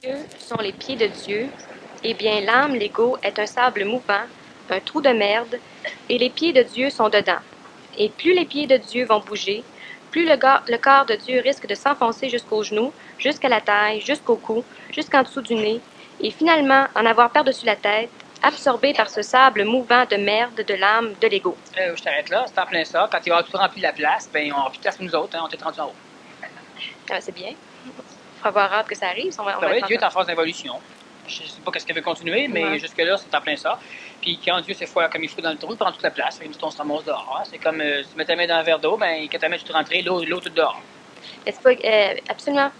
Yeux sont les pieds de Dieu, eh bien l'âme, l'ego, est un sable mouvant, un trou de merde, et les pieds de Dieu sont dedans. Et plus les pieds de Dieu vont bouger, plus le corps de Dieu risque de s'enfoncer jusqu'aux genoux, jusqu'à la taille, jusqu'au cou, jusqu'en dessous du nez, et finalement en avoir par-dessus la tête, absorbé par ce sable mouvant de merde de l'âme de l'ego. Je t'arrête là, c'est en plein ça. Quand il va avoir tout rempli la place, ben on n'aura plus de place pour nous autres, hein, on est rendu en haut. Ah, c'est bien. Faut avoir hâte que ça arrive. On va Ben oui, être Dieu est en phase d'évolution. Je ne sais pas qu'est-ce qu'il veut continuer, mais Ouais. jusque-là, c'est en plein ça. Puis quand Dieu s'est fait comme il faut dans le trou, il prend toute la place. Fait que nous, on se ramasse dehors. Hein. C'est comme si tu mets ta main dans un verre d'eau, ben quand ta main toute rentrée, l'eau toute dehors. Est-ce pas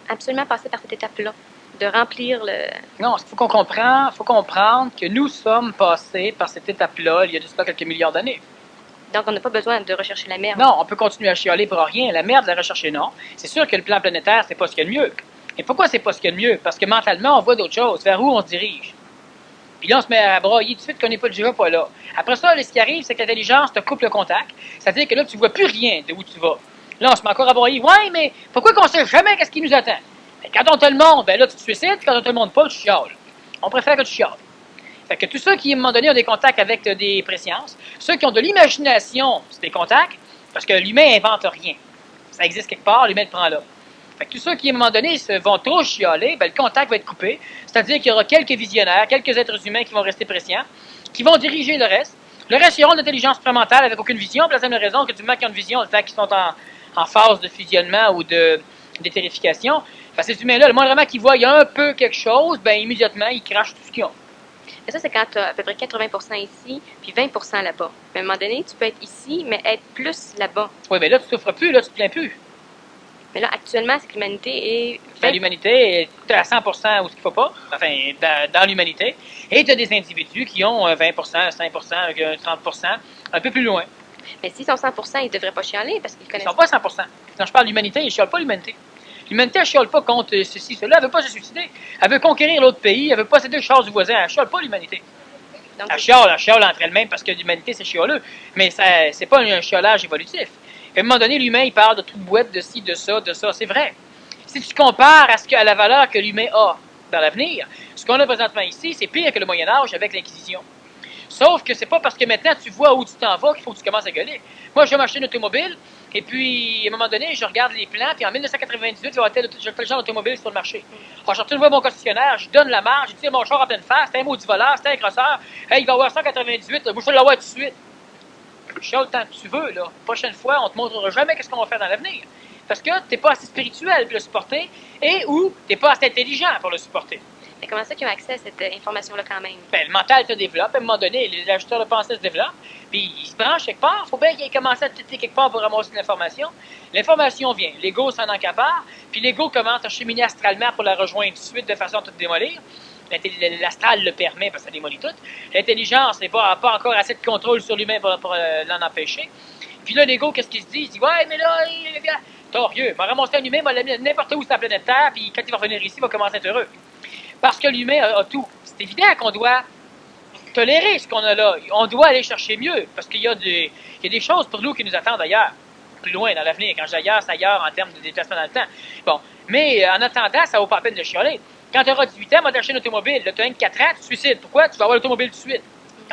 absolument passer par cette étape-là, de remplir le... Non, il faut qu'on comprenne, faut comprendre que nous sommes passés par cette étape-là il y a de cela quelques milliards d'années. Donc, on n'a pas besoin de rechercher la merde. Non, on peut continuer à chialer pour rien. La merde, la rechercher, non. C'est sûr que le plan planétaire, c'est pas ce qu'il y a de mieux. Et pourquoi c'est pas ce qu'il y a de mieux? Parce que mentalement, on voit d'autres choses. Vers où on se dirige? Puis là, on se met à brailler tout de suite qu'on n'est pas déjà pas là. Après ça, là, ce qui arrive, c'est que l'intelligence te coupe le contact. C'est-à-dire que là, tu vois plus rien de où tu vas. Là, on se met encore à brailler. Ouais, mais pourquoi qu'on sait jamais qu'est-ce qui nous attend? Ben, quand on te le montre, ben là, tu te suicides. Quand on te le montre pas, tu chiales. On préfère que tu chiales. Fait que tous ceux qui, à un moment donné, ont des contacts avec des présciences, ceux qui ont de l'imagination, c'est des contacts, parce que l'humain invente rien. Ça existe quelque part, l'humain le prend là. Fait que tous ceux qui, à un moment donné, vont trop chialer, ben, le contact va être coupé. C'est-à-dire qu'il y aura quelques visionnaires, quelques êtres humains qui vont rester préscients, qui vont diriger le reste. Le reste, ils auront de l'intelligence prémentale avec aucune vision, pour la simple raison que du moment qu'ils ont une vision, le temps qu'ils sont en phase de fusionnement ou d'éthérification, parce que ces humains-là, le moindrement qu'ils voient il y a un peu quelque chose, ben immédiatement, ils crachent tout ce qu'ils ont. Et ça, c'est quand tu as à peu près 80% ici, puis 20% là-bas. Mais à un moment donné, tu peux être ici, mais être plus là-bas. Oui, mais là, tu ne souffres plus, là, tu ne te plains plus. Mais là, actuellement, c'est que l'humanité est... Ben, l'humanité est à 100% où ce qu'il ne faut pas, enfin, dans l'humanité. Et tu as des individus qui ont 20%, 5%, 30%, un peu plus loin. Mais s'ils sont 100%, ils ne devraient pas chialer parce qu'ils Ils ne connaissent sont pas 100%. Quand je parle d'humanité, ils ne chialent pas l'humanité. L'humanité, elle ne chiale pas contre ceci, cela. Elle ne veut pas se suicider. Elle veut conquérir l'autre pays. Elle veut posséder le char du voisin. Elle ne chiale pas l'humanité. Donc, Elle chiale entre elles-mêmes parce que l'humanité, c'est chialeux. Mais ce n'est pas un chiolage évolutif. À un moment donné, l'humain, il parle de toute boîte, de ci, de ça, de ça. C'est vrai. Si tu compares à la valeur que l'humain a dans l'avenir, ce qu'on a présentement ici, c'est pire que le Moyen-Âge avec l'Inquisition. Sauf que c'est pas parce que maintenant tu vois où tu t'en vas qu'il faut que tu commences à gueuler. Moi, je vais m'acheter une automobile, et puis, à un moment donné, je regarde les plans, puis en 1998, il y aura tel genre d'automobile sur le marché. Alors, je retourne voir mon concessionnaire, je donne la marge, je dis mon char en pleine face, c'est un maudit voleur, c'est un grosseur, hey, il va avoir 198, moi, je vais l'avoir tout de suite. Je chiale tant que tu veux, là. Prochaine fois, on te montrera jamais qu'est-ce qu'on va faire dans l'avenir. Parce que tu n'es pas assez spirituel pour le supporter, et ou tu n'es pas assez intelligent pour le supporter. mais comment ça qu'ils ont accès à cette information-là quand même? Ben, le mental se développe, à un moment donné, les ajusteurs de pensée se développent, puis ils se branchent quelque part. Il faut bien qu'ils aient commencé à têter quelque part pour ramasser l'information. L'information vient, l'ego s'en encapare, puis l'ego commence à cheminer astralement pour la rejoindre tout de suite de façon à tout démolir. L'astral le permet parce que ça démolit tout. L'intelligence n'a pas encore assez de contrôle sur l'humain pour l'en empêcher. Puis là, l'ego, qu'est-ce qu'il se dit? Il dit, ouais, mais là, torieux, m'a ramassé un humain, m'a l'amené n'importe où sur la planète Terre, puis quand il va revenir ici, il va commencer à être heureux. Parce que l'humain a tout. C'est évident qu'on doit tolérer ce qu'on a là. On doit aller chercher mieux, parce qu'il y a des choses pour nous qui nous attendent ailleurs, plus loin dans l'avenir. Quand je dis ailleurs, c'est ailleurs en termes de déplacement dans le temps. Bon, mais en attendant, ça vaut pas la peine de chialer. Quand tu auras 18 ans, on va t'acheter une automobile. Là, tu as 4 ans, tu te suicides. Pourquoi? Tu vas avoir l'automobile tout de suite.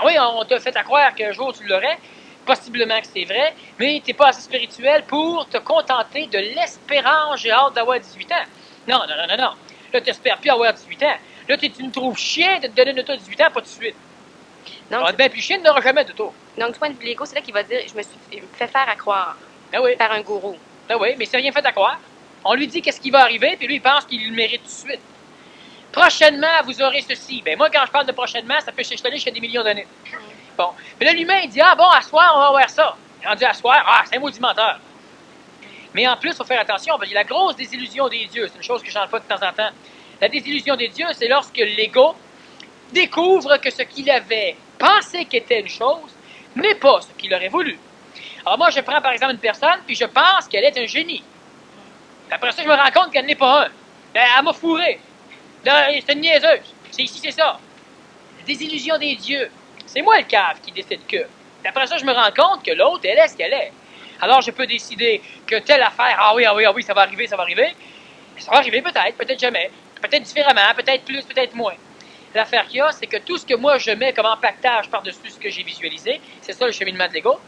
Oui, on t'a fait à croire qu'un jour tu l'aurais. Possiblement que c'est vrai, mais tu n'es pas assez spirituel pour te contenter de l'espérance. J'ai hâte d'avoir 18 ans. Non, non, non, non, non. Là, tu n'espères plus avoir 18 ans. Là, tu nous trouves chien de te donner une auto à 18 ans, pas tout de suite. Donc, On va être bien plus chien, n'aura jamais d'auto. donc, du point de vue de l'ego, c'est là qu'il va dire, je me suis fait faire à croire Ben oui, par un gourou. ben oui, mais c'est rien fait à croire. On lui dit qu'est-ce qui va arriver, puis lui, il pense qu'il le mérite tout de suite. Prochainement, vous aurez ceci. Ben moi, quand je parle de prochainement, ça peut s'étaler chez des millions d'années. Bon. Mais là, l'humain, il dit, ah bon, à soir, on va voir ça. Rendu à soir, ah, c'est un maudit menteur. Mais en plus, il faut faire attention, parce qu'il y a la grosse désillusion des dieux. C'est une chose que j'en fais de temps en temps. La désillusion des dieux, c'est lorsque l'ego découvre que ce qu'il avait pensé qu'était une chose n'est pas ce qu'il aurait voulu. Alors moi, je prends par exemple une personne, puis je pense qu'elle est un génie. Après ça, je me rends compte qu'elle n'est pas un. Elle m'a fourré. C'est une niaiseuse. C'est ici, c'est ça. La désillusion des dieux. C'est moi le cave qui décide que. Après ça, je me rends compte que l'autre, elle est ce qu'elle est. Alors, je peux décider que telle affaire, ah oui, ça va arriver, ça va arriver. Ça va arriver peut-être, peut-être jamais. Peut-être différemment, peut-être plus, peut-être moins. L'affaire qu'il y a, c'est que tout ce que moi je mets comme empaquetage par-dessus ce que j'ai visualisé, c'est ça le cheminement de l'ego.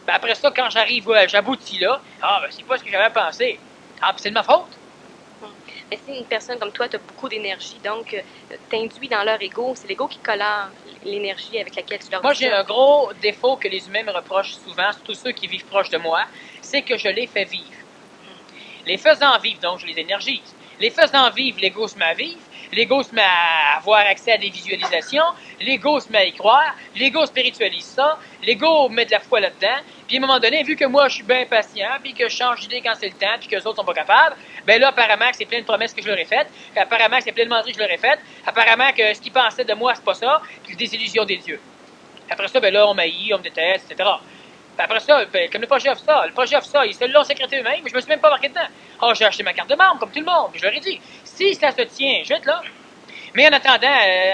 Ben après ça, quand j'arrive, j'aboutis là, c'est pas ce que j'avais pensé. C'est de ma faute. Mais si une personne comme toi, tu as beaucoup d'énergie, donc t'induis dans leur ego, c'est l'ego qui colore l'énergie avec laquelle tu leur dis Moi, j'ai ça. un gros défaut que les humains me reprochent souvent, surtout ceux qui vivent proches de moi, c'est que je les fais vivre. Les faisant vivre, donc je les énergise. Les faisant vivre, l'ego se met à vivre. L'ego se met à avoir accès à des visualisations. L'ego se met à y croire. L'ego spiritualise ça. L'ego met de la foi là-dedans. Puis à un moment donné, vu que moi, je suis bien patient, puis que je change d'idée quand c'est le temps, puis que les autres sont pas capables, ben là, apparemment que c'est plein de promesses que je leur ai faites. Apparemment que c'est plein de menteries que je leur ai faites. Apparemment que ce qu'ils pensaient de moi, c'est pas ça. Puis des illusions des dieux. Après ça, ben là, on m'haït, on me déteste, etc. Puis après ça, comme le projet offre ça, ils se l'ont sécrété eux-mêmes, mais je me suis même pas marqué dedans. J'ai acheté ma carte de membre, comme tout le monde, puis je leur ai dit, si ça se tient, je vais être là. Mais en attendant,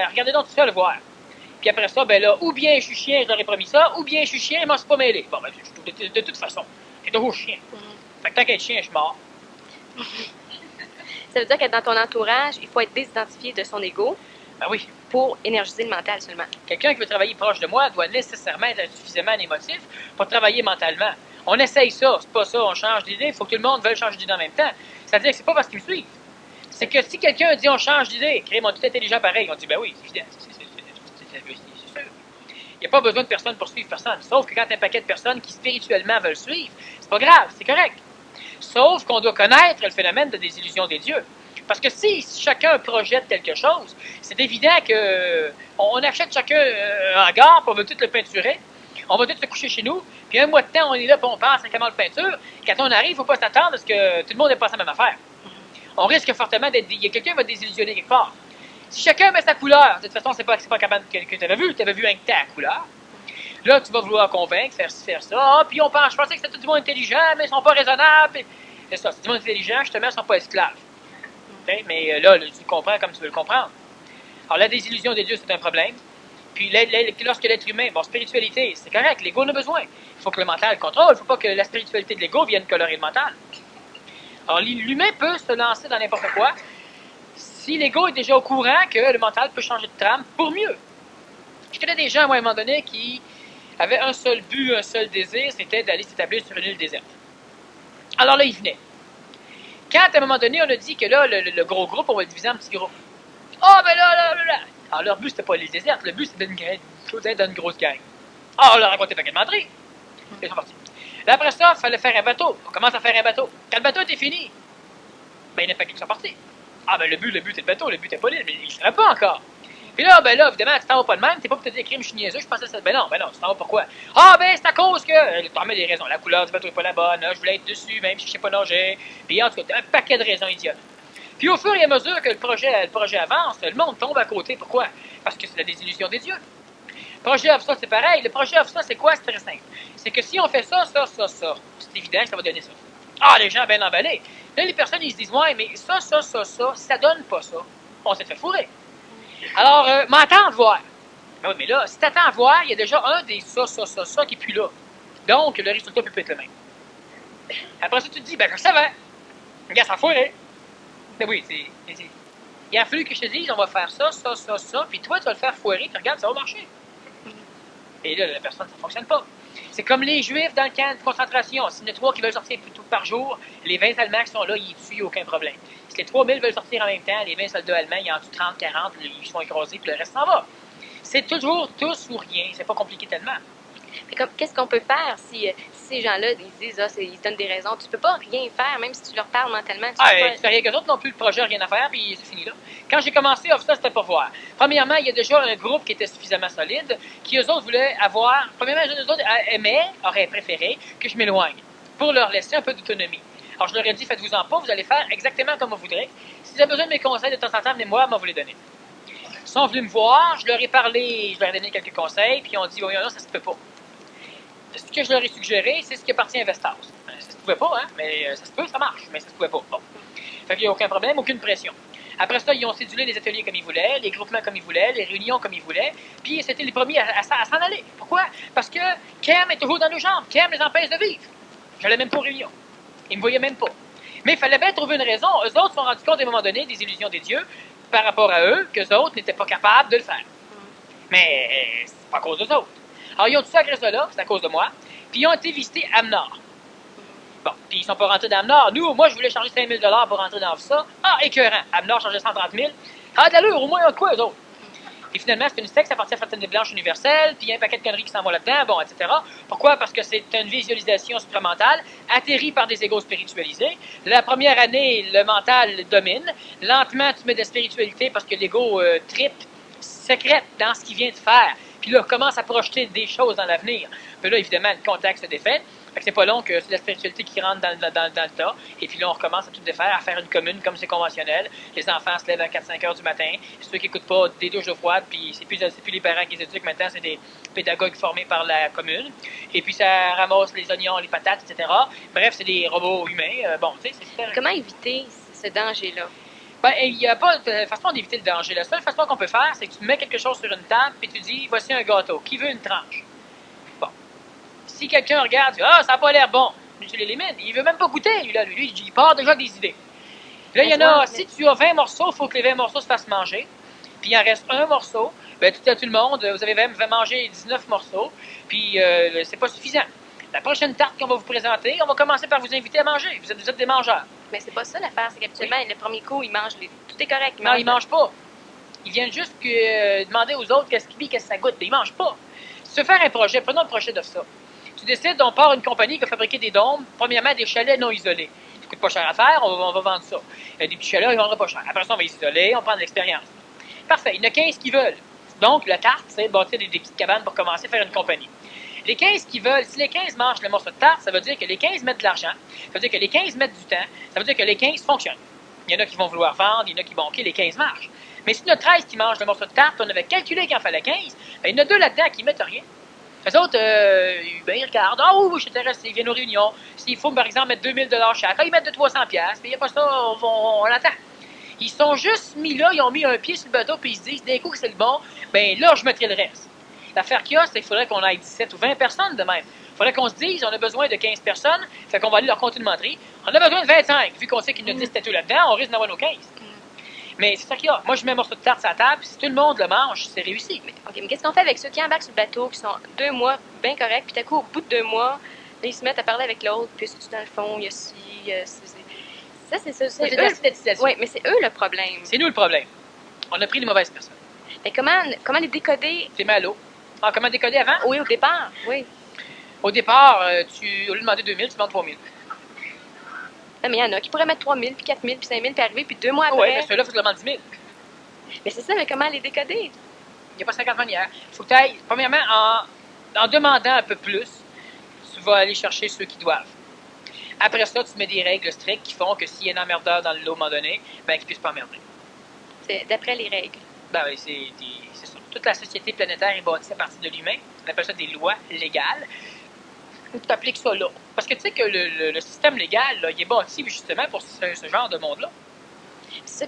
regardez donc tout ça, le voir. Puis après ça, ben là, ou bien je suis chien, je leur ai promis ça, ou bien je suis chien, je m'en suis pas mêlé. Bon, ben, de toute façon, c'est toujours chien. Fait que tant qu'être chien, je suis mort. Ça veut dire que dans ton entourage, il faut être désidentifié de son ego Ben oui. pour énergiser le mental seulement. Quelqu'un qui veut travailler proche de moi doit nécessairement être suffisamment émotif pour travailler mentalement. On essaye ça, c'est pas ça, on change d'idée, il faut que tout le monde veuille changer d'idée en même temps. C'est-à-dire que c'est pas parce qu'ils me suivent. C'est que si quelqu'un dit on change d'idée, crée mon tout intelligent pareil, on dit ben oui, c'est évident, c'est sûr. Il n'y a pas besoin de personne pour suivre personne. Sauf que quand il y a un paquet de personnes qui spirituellement veulent suivre, c'est pas grave, c'est correct. Sauf qu'on doit connaître le phénomène de désillusion des dieux. Parce que si chacun projette quelque chose, c'est évident qu'on achète chacun un hangar, puis on veut tout le peinturer, on va tous se coucher chez nous, puis un mois de temps, on est là, puis on pense à comment le peinture. Quand on arrive, il ne faut pas s'attendre à ce que tout le monde ait passé la même affaire. On risque fortement d'être... Il y a quelqu'un qui va désillusionner quelque part. Si chacun met sa couleur, de toute façon, c'est pas capable que tu avais vu un que ta couleur. Là, tu vas vouloir convaincre, faire ci, faire ça. Puis on pense, je pensais que c'était tout du monde intelligent, mais ils sont pas raisonnables. C'est ça, c'est du monde intelligent, justement, ils sont pas esclaves. Mais là, tu le comprends comme tu veux le comprendre. Alors, la désillusion des dieux, c'est un problème. Puis, lorsque l'être humain, spiritualité, c'est correct, l'ego en a besoin. Il faut que le mental contrôle, il ne faut pas que la spiritualité de l'ego vienne colorer le mental. Alors, l'humain peut se lancer dans n'importe quoi si l'ego est déjà au courant que le mental peut changer de trame pour mieux. Je connais des gens, moi, à un moment donné, qui avaient un seul but, un seul désir, c'était d'aller s'établir sur une île déserte. Alors là, ils venaient. Quand, à un moment donné, on a dit que là, le gros groupe, on va le diviser en petits groupes. Ben là. Alors, leur but, c'était pas l'île déserte. Le but, c'était d'être dans une grosse gang. On leur a raconté pas quelle menterie. Ils sont partis. Là, après ça, il fallait faire un bateau. On commence à faire un bateau. Quand le bateau était fini, il y en a pas qui sont partis. Le but est le bateau. Le but n'est pas l'île, mais il ne serait pas encore. Puis là, évidemment, tu t'en vas pas de même. T'es pas pour te dire crime, je suis niaiseux. Je pensais que ça. Ben non, tu t'en vas pourquoi? C'est à cause que. T'en mets des raisons. La couleur du bateau n'est pas la bonne. Je voulais être dessus, même si je sais pas nager. Puis en tout cas, t'as un paquet de raisons idiotes. Puis au fur et à mesure que le projet avance, le monde tombe à côté. Pourquoi? Parce que c'est la désillusion des dieux. Le projet offre ça, c'est pareil. Le projet offre ça, c'est quoi? C'est très simple. C'est que si on fait ça, c'est évident que ça va donner ça. Les gens bien emballés. Là, les personnes, ils se disent, ouais, mais ça donne pas ça. On s'est fait fourrer. Alors, m'attends à voir. Ben oui, mais là, si t'attends à voir, il y a déjà un des ça qui est plus là. Donc, le résultat peut être le même. Après ça, tu te dis, je savais. Regarde, ça a foiré. Ben oui, il a fallu que je te dise, on va faire ça, puis toi, tu vas le faire foirer, puis regarde, ça va marcher. Et là, la personne, ça ne fonctionne pas. C'est comme les Juifs dans le camp de concentration. S'il y en a 3 qui veulent sortir plutôt par jour, les 20 Allemands qui sont là, ils tuent, aucun problème. Si les 3000 veulent sortir en même temps, les 20 soldats allemands, ils en tuent 30, 40, ils sont écrasés, puis le reste s'en va. C'est toujours tous ou rien. C'est pas compliqué tellement. Qu'est-ce qu'on peut faire si ces gens-là, ils disent, ils se donnent des raisons? Tu peux pas rien faire, même si tu leur parles mentalement. Tu fais rien que d'autres non plus, le projet n'a rien à faire, puis c'est fini là. Quand j'ai commencé, ça, c'était pour voir. Premièrement, il y a déjà un groupe qui était suffisamment solide, qui eux autres voulaient avoir. Premièrement, eux autres auraient préféré que je m'éloigne, pour leur laisser un peu d'autonomie. Alors, je leur ai dit, faites-vous-en pas, vous allez faire exactement comme vous voudrez. Si vous avez besoin de mes conseils de temps en temps, venez-moi, vous les donner. Ils sont venus me voir, je leur ai parlé, je leur ai donné quelques conseils, puis ils ont dit, oui, non, ça se peut pas. Ce que je leur ai suggéré, c'est ce qui appartient à Vestas. Ça se pouvait pas, mais ça se peut, ça marche, mais ça se pouvait pas. Bon. Fait qu'il n'y a aucun problème, aucune pression. Après ça, ils ont cédulé les ateliers comme ils voulaient, les groupements comme ils voulaient, les réunions comme ils voulaient, puis c'était les premiers à s'en aller. Pourquoi? Parce que Cam est toujours dans nos jambes. Cam les empêche de vivre. Je n'allais même pas aux réunions. Ils me voyaient même pas. Mais il fallait bien trouver une raison. Eux autres se sont rendus compte à un moment donné des illusions des dieux par rapport à eux, qu'eux autres n'étaient pas capables de le faire. Mais c'est pas à cause d'eux autres. Alors, ils ont tout ça grâce à là, c'est à cause de moi. Puis ils ont été visiter Amnor. Bon, puis ils sont pas rentrés dans Amnor. Moi, je voulais charger 5 000 $ pour rentrer dans ça. Ah, écœurant. Amnor chargeait 130 000. Ah, d'allure, au moins, il y a de quoi, eux autres? Et finalement, c'est une secte, ça appartient à Fraternité Blanche universelle, puis il y a un paquet de conneries qui s'en vont là-dedans, bon, etc. Pourquoi? Parce que c'est une visualisation supramentale, atterrie par des égos spiritualisés. La première année, le mental domine. Lentement, tu mets de la spiritualité parce que l'ego tripe, secrète dans ce qu'il vient de faire. Puis là, commence à projeter des choses dans l'avenir. Puis là, évidemment, le contexte se défait. Fait que c'est pas long que c'est la spiritualité qui rentre dans le tas. Et puis là, on recommence à tout défaire, à faire une commune comme c'est conventionnel. Les enfants se lèvent à 4-5 heures du matin. Ceux qui n'écoutent pas, des douches d'eau froide. Puis c'est plus les parents qui les éduquent maintenant, c'est des pédagogues formés par la commune. Et puis ça ramasse les oignons, les patates, etc. Bref, c'est des robots humains. Bon, tu sais, c'est super. Comment éviter ce danger-là? Ben, il n'y a pas de façon d'éviter le danger. La seule façon qu'on peut faire, c'est que tu mets quelque chose sur une table et tu dis, voici un gâteau. Qui veut une tranche? Bon. Si quelqu'un regarde, dit, ah, ça n'a pas l'air bon, tu l'élimines. Il ne veut même pas goûter. Lui, il part déjà avec des idées. Là, il y en a, si tu as 20 morceaux, il faut que les 20 morceaux se fassent manger. Puis il en reste un morceau. Ben, tout le monde, vous avez même mangé 19 morceaux. Puis c'est pas suffisant. La prochaine tarte qu'on va vous présenter, on va commencer par vous inviter à manger. Vous êtes des mangeurs. Mais c'est pas ça l'affaire, c'est qu'habituellement, le premier coup, ils mangent tout est correct. Non, ils mangent pas. Ils viennent juste demander aux autres qu'est-ce que ça goûte. Mais ils mangent pas. Si tu veux faire un projet, prenons le projet de ça. Tu décides, on part une compagnie qui va fabriquer des dômes, premièrement des chalets non isolés. Ça coûte pas cher à faire, on va vendre ça. Des petits chalets, ils vendront pas cher. Après ça, on va les isoler, on prend de l'expérience. Parfait, il y en a 15 qui veulent. Donc, la tarte, c'est bâtir des petites cabanes pour commencer à faire une compagnie. Les 15 qui veulent, si les 15 mangent le morceau de tarte, ça veut dire que les 15 mettent de l'argent, ça veut dire que les 15 mettent du temps, ça veut dire que les 15 fonctionnent. Il y en a qui vont vouloir vendre, il y en a qui vont, OK, les 15 marchent. Mais si il y en a 13 qui mangent le morceau de tarte, on avait calculé qu'il en fallait 15, ben, il y en a 2 là-dedans qui mettent rien. Les autres, ben, ils regardent, ah oui, je suis intéressé, ils viennent aux réunions. S'il faut, par exemple, mettre 2 000 $ chaque, ils mettent de 300 $, puis il n'y a pas ça, on l'attend. Ils sont juste mis là, ils ont mis un pied sur le bateau, puis ils se disent, d'un coup que c'est le bon, ben là, je mettrai le reste. L'affaire qu'il y a, c'est qu'il faudrait qu'on aille 17 ou 20 personnes de même. Il faudrait qu'on se dise, on a besoin de 15 personnes, fait qu'on va aller leur compter de menterie. On a besoin de 25, vu qu'on sait qu'il y en a 10 tatous là-dedans, on risque d'avoir nos 15. Mais c'est ça qu'il y a. Moi, je mets un morceau de tarte sur la table, si tout le monde le mange, c'est réussi. OK, mais qu'est-ce qu'on fait avec ceux qui embarquent sur le bateau, qui sont 2 mois bien corrects, puis tout à coup, au bout de 2 mois, là, ils se mettent à parler avec l'autre, puis dans le fond, il y a ci, ça, c'est ça. C'est de la synthétisation. Oui, mais c'est eux le problème. C'est nous le problème. On a pris les mauvaises personnes. Mais comment les décoder? C'est mal. Ah, comment décoder avant? Oui, au départ, oui. Au départ, au lieu de demander 2 000, tu demandes 3 000. Non, mais il y en a qui pourraient mettre 3 000, puis 4 000, puis 5 000, puis arriver, puis 2 mois après. Oui, mais ceux-là, il faut que tu demandes 10 000. Mais c'est ça, mais comment les décoder? Il n'y a pas 50 manières. Il faut que tu ailles, premièrement, en demandant un peu plus, tu vas aller chercher ceux qui doivent. Après ça, tu mets des règles strictes qui font que s'il y a un emmerdeur dans le lot à un moment donné, ben, qu'il ne puisse pas emmerder. C'est d'après les règles. Ben oui, c'est ça. Toute la société planétaire est bâtie à partir de l'humain. On appelle ça des lois légales. Tu appliques ça là. Parce que tu sais que le système légal, là, il est bâti justement pour ce genre de monde-là.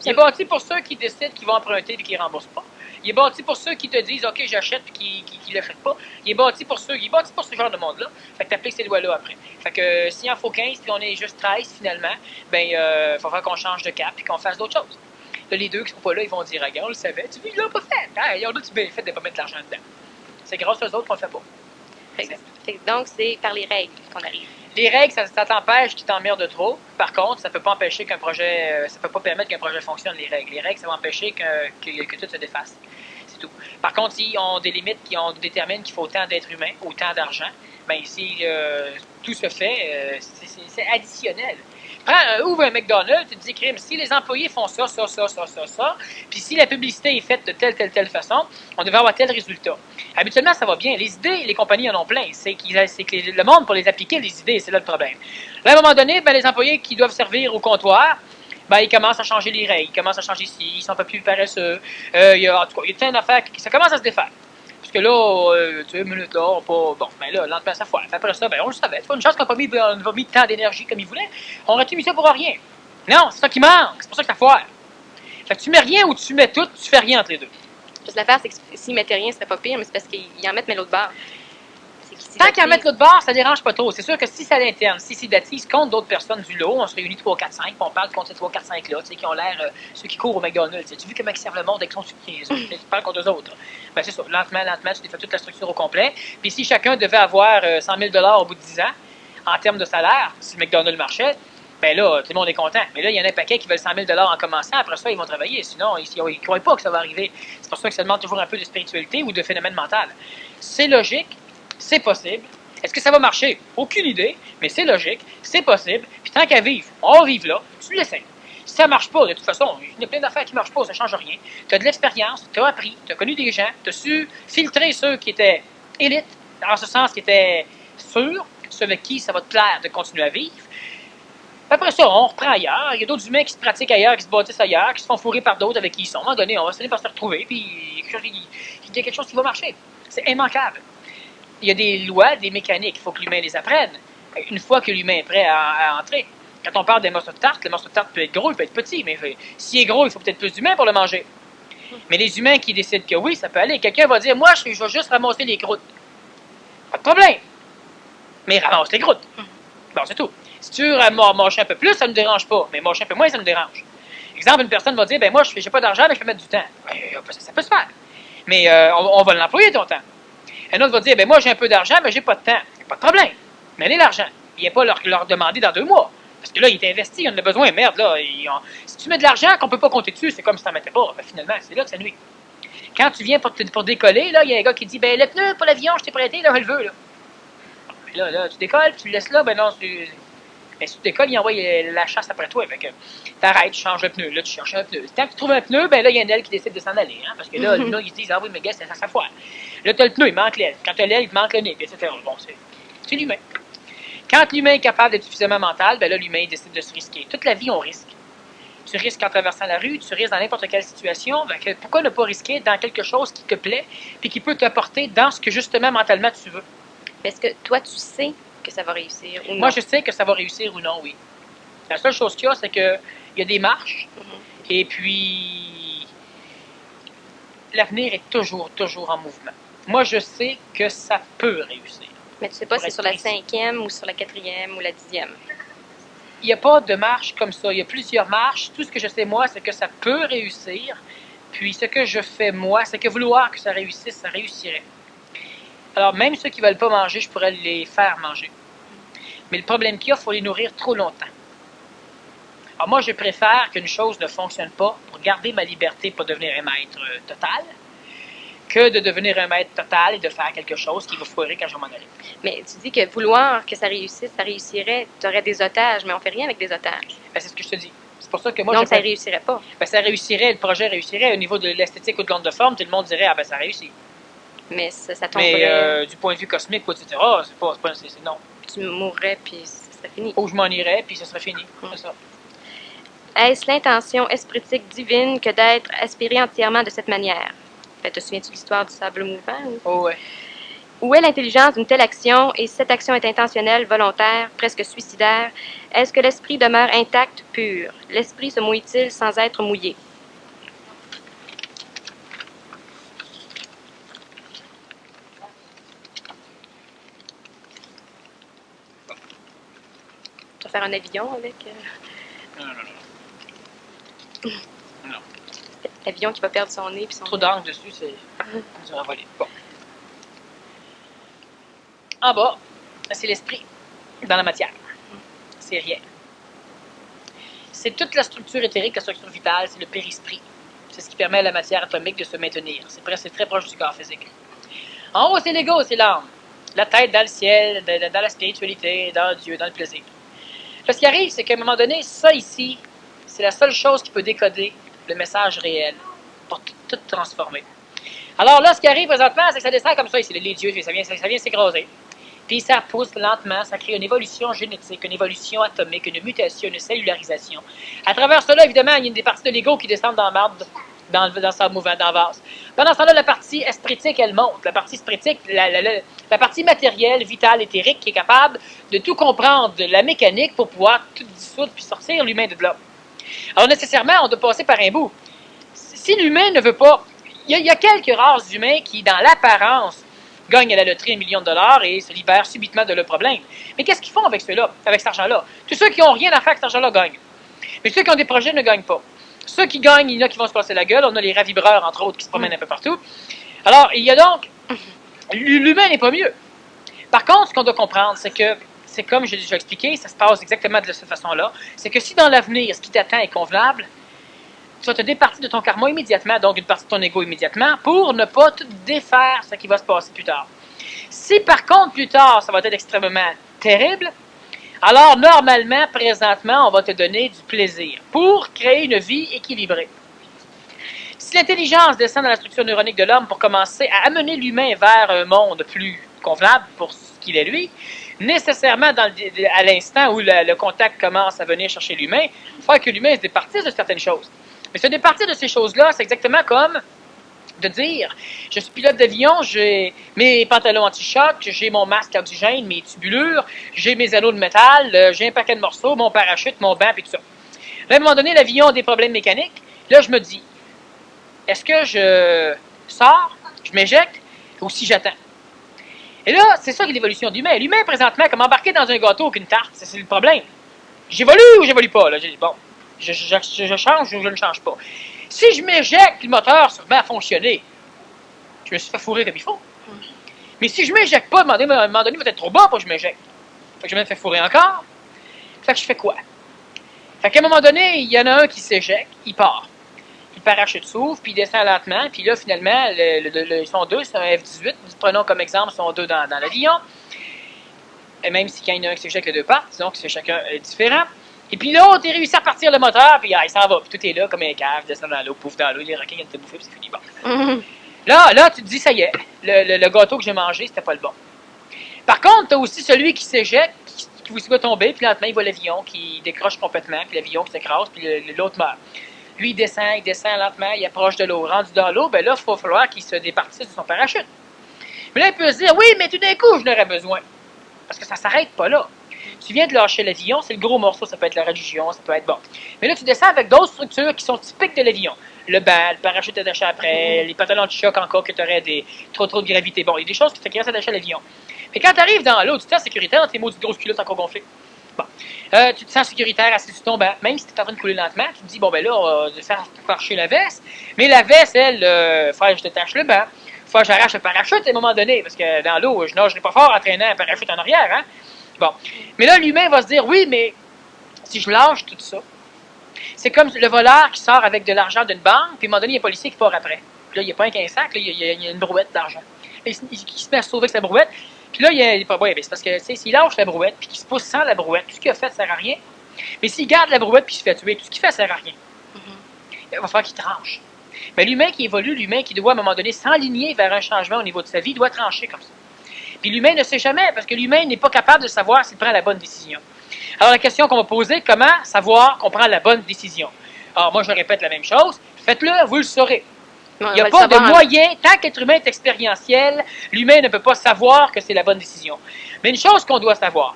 Il est bâti pour ceux qui décident qu'ils vont emprunter et qui ne remboursent pas. Il est bâti pour ceux qui te disent OK, j'achète et qui ne l'achètent pas. Il est bâti pour ce genre de monde-là. Fait que tu appliques ces lois-là après. Fait que s'il en faut 15 puis on est juste 13 finalement, ben il faut faire qu'on change de cap et qu'on fasse d'autres choses. Là, les deux qui ne sont pas là, ils vont dire regarde, on le savait, tu ne l'as pas fait. Ah, ils ont dit bien fait de ne pas mettre de l'argent dedans. C'est grâce aux autres qu'on ne le fait pas. Donc, c'est par les règles qu'on arrive. Les règles, ça t'empêche qu'ils t'emmerdent trop. Par contre, ça ne peut pas empêcher qu'un projet, ça peut pas permettre qu'un projet fonctionne, les règles. Les règles, ça va empêcher que tout se défasse. C'est tout. Par contre, s'ils ont des limites qui déterminent qu'il faut autant d'êtres humains, autant d'argent, bien, si tout se fait, c'est additionnel. Ouvre un McDonald's, tu te dis, crime, si les employés font ça, puis si la publicité est faite de telle façon, on devrait avoir tel résultat. Habituellement, ça va bien. Les idées, les compagnies en ont plein. C'est que le monde, pour les appliquer, les idées, c'est là le problème. Là, à un moment donné, ben, les employés qui doivent servir au comptoir, ben, ils commencent à changer les règles, ils commencent à changer ci, ils sont un peu plus paresseux. En tout cas, il y a plein d'affaires ça commence à se défaire. Parce que là, tu sais, minute là, bon, ben là, lentement, ça foire. Après ça, ben, on le savait. C'est pas une chance qu'on n'a pas mis tant d'énergie comme ils voulaient. On aurait-tu mis ça pour rien? Non, c'est ça qui manque. C'est pour ça que ça foire. Fait que tu mets rien ou tu mets tout, tu fais rien entre les deux. Juste l'affaire, c'est que s'ils mettaient rien, ce serait pas pire, mais c'est parce qu'ils en mettent, mais l'autre barre. Tant qu'à mettre l'autre bord, ça ne dérange pas trop. C'est sûr que si c'est à l'interne, si c'est baptise contre d'autres personnes du lot, on se réunit 3, 4, 5, puis on parle contre ces 3, 4, 5-là, tu sais, qui ont l'air, ceux qui courent au McDonald's. Tu as vu comment ils servent le monde avec son soutien? Tu parles contre eux autres. Ben, c'est ça. Lentement, tu défais toute la structure au complet. Puis si chacun devait avoir 100 000 au bout de 10 ans, en termes de salaire, si le McDonald's marchait, ben là, tout le monde est content. Mais là, il y en a un paquet qui veulent 100 000 en commençant. Après ça, ils vont travailler. Sinon, ils ne croient pas que ça va arriver. C'est pour ça que ça demande toujours un peu de spiritualité ou de phénomène mental. C'est logique, c'est possible. Est-ce que ça va marcher? Aucune idée, mais c'est logique, c'est possible. Puis tant qu'à vivre, on va vivre là, tu l'essayes. Si ça ne marche pas, de toute façon, il y a plein d'affaires qui ne marchent pas, ça ne change rien. Tu as de l'expérience, tu as appris, tu as connu des gens, tu as su filtrer ceux qui étaient élites, en ce sens qui étaient sûrs, ceux avec qui ça va te plaire de continuer à vivre. Après ça, on reprend ailleurs. Il y a d'autres humains qui se pratiquent ailleurs, qui se bâtissent ailleurs, qui se font fourrer par d'autres avec qui ils sont. À un moment donné, on va finir par se retrouver, puis il y a quelque chose qui va marcher. C'est immanquable. Il y a des lois, des mécaniques, il faut que l'humain les apprenne. Une fois que l'humain est prêt à entrer. Quand on parle des morceaux de tarte, le morceau de tarte peut être gros, il peut être petit, mais s'il est gros, il faut peut-être plus d'humains pour le manger. Mais les humains qui décident que oui, ça peut aller. Quelqu'un va dire, moi, je vais juste ramasser les croûtes. Pas de problème. Mais ramasse les croûtes. Bon, c'est tout. Si tu veux mâcher un peu plus, ça ne me dérange pas. Mais mâcher un peu moins, ça me dérange. Exemple, une personne va dire, ben moi, je n'ai pas d'argent, mais je peux mettre du temps. Ben, ça peut se faire. Mais on va l'employer, ton temps. Un autre va dire, ben moi j'ai un peu d'argent, mais j'ai pas de temps. Pas de problème. Mais allez l'argent. Il n'y a pas leur demander dans 2 mois. Parce que là, il est investi, il en a besoin. Merde, là. Si tu mets de l'argent qu'on ne peut pas compter dessus, c'est comme si tu n'en mettais pas. Ben, finalement, c'est là que ça nuit. Quand tu viens pour décoller, là, il y a un gars qui dit, ben le pneu pour l'avion, je t'ai prêté, là, je le veux, là. Puis là, tu décolles, tu le laisses là, ben non, mais si tu décolles, il envoie la chasse après toi. Fait que t'arrêtes, tu changes le pneu. Là, tu cherches un pneu. Tant que tu trouves un pneu, ben là, il y a une aile qui décide de s'en aller. Hein, parce que là, ils se disent, ah oui, mais gars, c'est à sa foire. Là, tu as le pneu, il manque l'aile. Quand tu as l'aile, il te manque le nez, puis etc. Bon, c'est l'humain. Quand l'humain est capable d'être suffisamment mental, ben là, l'humain décide de se risquer. Toute la vie, on risque. Tu risques en traversant la rue, tu risques dans n'importe quelle situation. Ben, pourquoi ne pas risquer dans quelque chose qui te plaît, puis qui peut t'apporter dans ce que justement mentalement tu veux? Est-ce que toi, tu sais que ça va réussir ou non? Moi, je sais que ça va réussir ou non, oui. La seule chose qu'il y a, c'est qu'il y a des marches, et puis l'avenir est toujours en mouvement. Moi, je sais que ça peut réussir. Mais tu sais pas si c'est sur la 5e ou sur la 4e ou la 10e. Il n'y a pas de marche comme ça. Il y a plusieurs marches. Tout ce que je sais, moi, c'est que ça peut réussir. Puis ce que je fais, moi, c'est que vouloir que ça réussisse, ça réussirait. Alors, même ceux qui ne veulent pas manger, je pourrais les faire manger. Mais le problème qu'il y a, il faut les nourrir trop longtemps. Alors moi, je préfère qu'une chose ne fonctionne pas pour garder ma liberté pour devenir un maître total, que de devenir un maître total et de faire quelque chose qui va foirer quand je vais m'en aller. Mais tu dis que vouloir que ça réussisse, ça réussirait. Tu aurais des otages, mais on ne fait rien avec des otages. Ben, c'est ce que je te dis. C'est pour ça que moi, donc, ça ne réussirait pas. Ben, ça réussirait, le projet réussirait. Au niveau de l'esthétique ou de l'onde de forme, tout le monde dirait, ah ben ça réussit. Mais ça tomberait. Mais du point de vue cosmique, etc., c'est non. Tu mourrais, puis ça serait fini. Ou je m'en irais, puis ce serait fini. C'est ça. Est-ce l'intention espritique divine que d'être aspiré entièrement de cette manière? Te souviens-tu de l'histoire du sable mouvant? Oh, ouais. Où est l'intelligence d'une telle action, et si cette action est intentionnelle, volontaire, presque suicidaire? Est-ce que l'esprit demeure intact, pur? L'esprit se mouille-t-il sans être mouillé? Tu vas faire un avion avec... Non. L'avion qui va perdre son nez puis son... Trop d'encre dessus, c'est dur à voler. Bon. En bas, c'est l'esprit dans la matière. C'est rien. C'est toute la structure éthérique, la structure vitale, c'est le périsprit. C'est ce qui permet à la matière atomique de se maintenir. C'est très proche du corps physique. En haut, c'est l'ego, c'est l'âme. La tête dans le ciel, dans la spiritualité, dans Dieu, dans le plaisir. Là, ce qui arrive, c'est qu'à un moment donné, ça ici, c'est la seule chose qui peut décoder le message réel pour tout transformer. Alors là, ce qui arrive présentement, c'est que ça descend comme ça ici, les dieux, ça vient s'écraser. Puis ça pousse lentement, ça crée une évolution génétique, une évolution atomique, une mutation, une cellularisation. À travers cela, évidemment, il y a des parties de l'ego qui descendent dans la marde, dans sa mouvement, dans le vase. Pendant ce temps-là, la partie espritique, elle monte. La partie espritique, la partie matérielle, vitale, éthérique, qui est capable de tout comprendre, de la mécanique, pour pouvoir tout dissoudre puis sortir l'humain de là. Alors nécessairement, on doit passer par un bout. Si l'humain ne veut pas... Il y a quelques races d'humains qui, dans l'apparence, gagnent à la loterie 1 million de dollars et se libèrent subitement de leurs problèmes. Mais qu'est-ce qu'ils font avec ceux-là, avec cet argent-là? Tous ceux qui n'ont rien à faire avec cet argent-là gagnent. Mais ceux qui ont des projets ne gagnent pas. Ceux qui gagnent, il y en a qui vont se passer la gueule. On a les ravibreurs, entre autres, qui se promènent un peu partout. Alors, il y a donc... L'humain n'est pas mieux. Par contre, ce qu'on doit comprendre, c'est que, c'est comme je l'ai déjà expliqué, ça se passe exactement de cette façon-là, c'est que si dans l'avenir, ce qui t'attend est convenable, tu vas te départir de ton karma immédiatement, donc une partie de ton ego immédiatement, pour ne pas tout défaire ce qui va se passer plus tard. Si par contre, plus tard, ça va être extrêmement terrible, alors normalement, présentement, on va te donner du plaisir pour créer une vie équilibrée. Si l'intelligence descend dans la structure neuronique de l'homme pour commencer à amener l'humain vers un monde plus convenable pour ce qu'il est lui, nécessairement à l'instant où le contact commence à venir chercher l'humain, il faut que l'humain se départisse de certaines choses. Mais se départir de ces choses-là, c'est exactement comme de dire, je suis pilote d'avion, j'ai mes pantalons anti-choc, j'ai mon masque à oxygène, mes tubulures, j'ai mes anneaux de métal, j'ai un paquet de morceaux, mon parachute, mon banc, et tout ça. Là, à un moment donné, l'avion a des problèmes mécaniques. Là, je me dis, est-ce que je sors, je m'éjecte, ou si j'attends? Et là, c'est ça qui est l'évolution de l'humain. L'humain, présentement, comme embarqué dans un gâteau avec une tarte, c'est le problème. J'évolue ou j'évolue pas? Là, j'ai dit, bon, je change ou je ne change pas. Si je m'éjecte, le moteur se remet à fonctionner. Je me suis fait fourrer comme il faut. Mais si je ne m'éjecte pas, à un moment donné, il va être trop bas pour que je m'éjecte. Fait que je me fais fourrer encore. Fait que je fais quoi? Fait qu'à un moment donné, il y en a un qui s'éjecte, il part. Le parachute s'ouvre, puis il descend lentement, puis là, finalement, ils sont deux, c'est un F-18. Prenons comme exemple, ils sont deux dans l'avion. Et même si quand il y en a un qui s'éjecte, les deux partent, donc c'est chacun différent. Et puis l'autre, il réussit à partir le moteur, puis il s'en va. Puis tout est là, comme un cave, descend dans l'eau, pouf dans l'eau, les requins viennent te bouffer, puis c'est fini. Bon. Là, tu te dis, ça y est, le gâteau que j'ai mangé, c'était pas le bon. Par contre, tu as aussi celui qui s'éjecte, qui va tomber, puis lentement, il voit l'avion qui décroche complètement, puis l'avion qui s'écrase, puis l'autre meurt. Lui, il descend lentement, il approche de l'eau. Rendu dans l'eau, ben là, il va falloir qu'il se départisse de son parachute. Mais là, il peut se dire, oui, mais tout d'un coup, je n'aurais besoin. Parce que ça ne s'arrête pas là. Tu viens de lâcher l'avion, c'est le gros morceau, ça peut être la religion, ça peut être bon. Mais là, tu descends avec d'autres structures qui sont typiques de l'avion. Le banc, le parachute attaché après, les pantalons de choc encore que tu aurais trop de gravité. Bon, il y a des choses qui te attacher à l'avion. Mais quand tu arrives dans l'eau, tu te sens sécuritaire dans tes maudites grosses culottes encore gonflées. Bon. Tu te sens sécuritaire assis sur ton banc. Même si tu es en train de couler lentement, tu te dis, bon, ben là, on va faire marcher la veste. Mais la veste, elle, faut que je détache le banc. Faut que j'arrache le parachute à un moment donné. Parce que dans l'eau, je nagerai pas fort en traînant un parachute en arrière, hein. Bon. Mais là, l'humain va se dire, oui, mais si je lâche tout ça, c'est comme le voleur qui sort avec de l'argent d'une banque, puis à un moment donné, il y a un policier qui part après. Puis là, il n'y a pas qu'un sac, là, il y a une brouette d'argent. Il se met à se sauver avec sa brouette. Puis là, il est pas bon. C'est parce que, tu sais, s'il lâche la brouette, puis qu'il se pousse sans la brouette, tout ce qu'il a fait ne sert à rien. Mais s'il garde la brouette, puis il se fait tuer, tout ce qu'il fait ne sert à rien. Il va falloir qu'il tranche. Mais l'humain qui évolue, l'humain qui doit, à un moment donné, s'enligner vers un changement au niveau de sa vie, doit trancher comme ça. Puis l'humain ne sait jamais, parce que l'humain n'est pas capable de savoir s'il prend la bonne décision. Alors la question qu'on va poser, comment savoir qu'on prend la bonne décision? Alors moi, je répète la même chose. Faites-le, vous le saurez. Il n'y a pas de moyen, tant qu'être humain est expérientiel, l'humain ne peut pas savoir que c'est la bonne décision. Mais une chose qu'on doit savoir,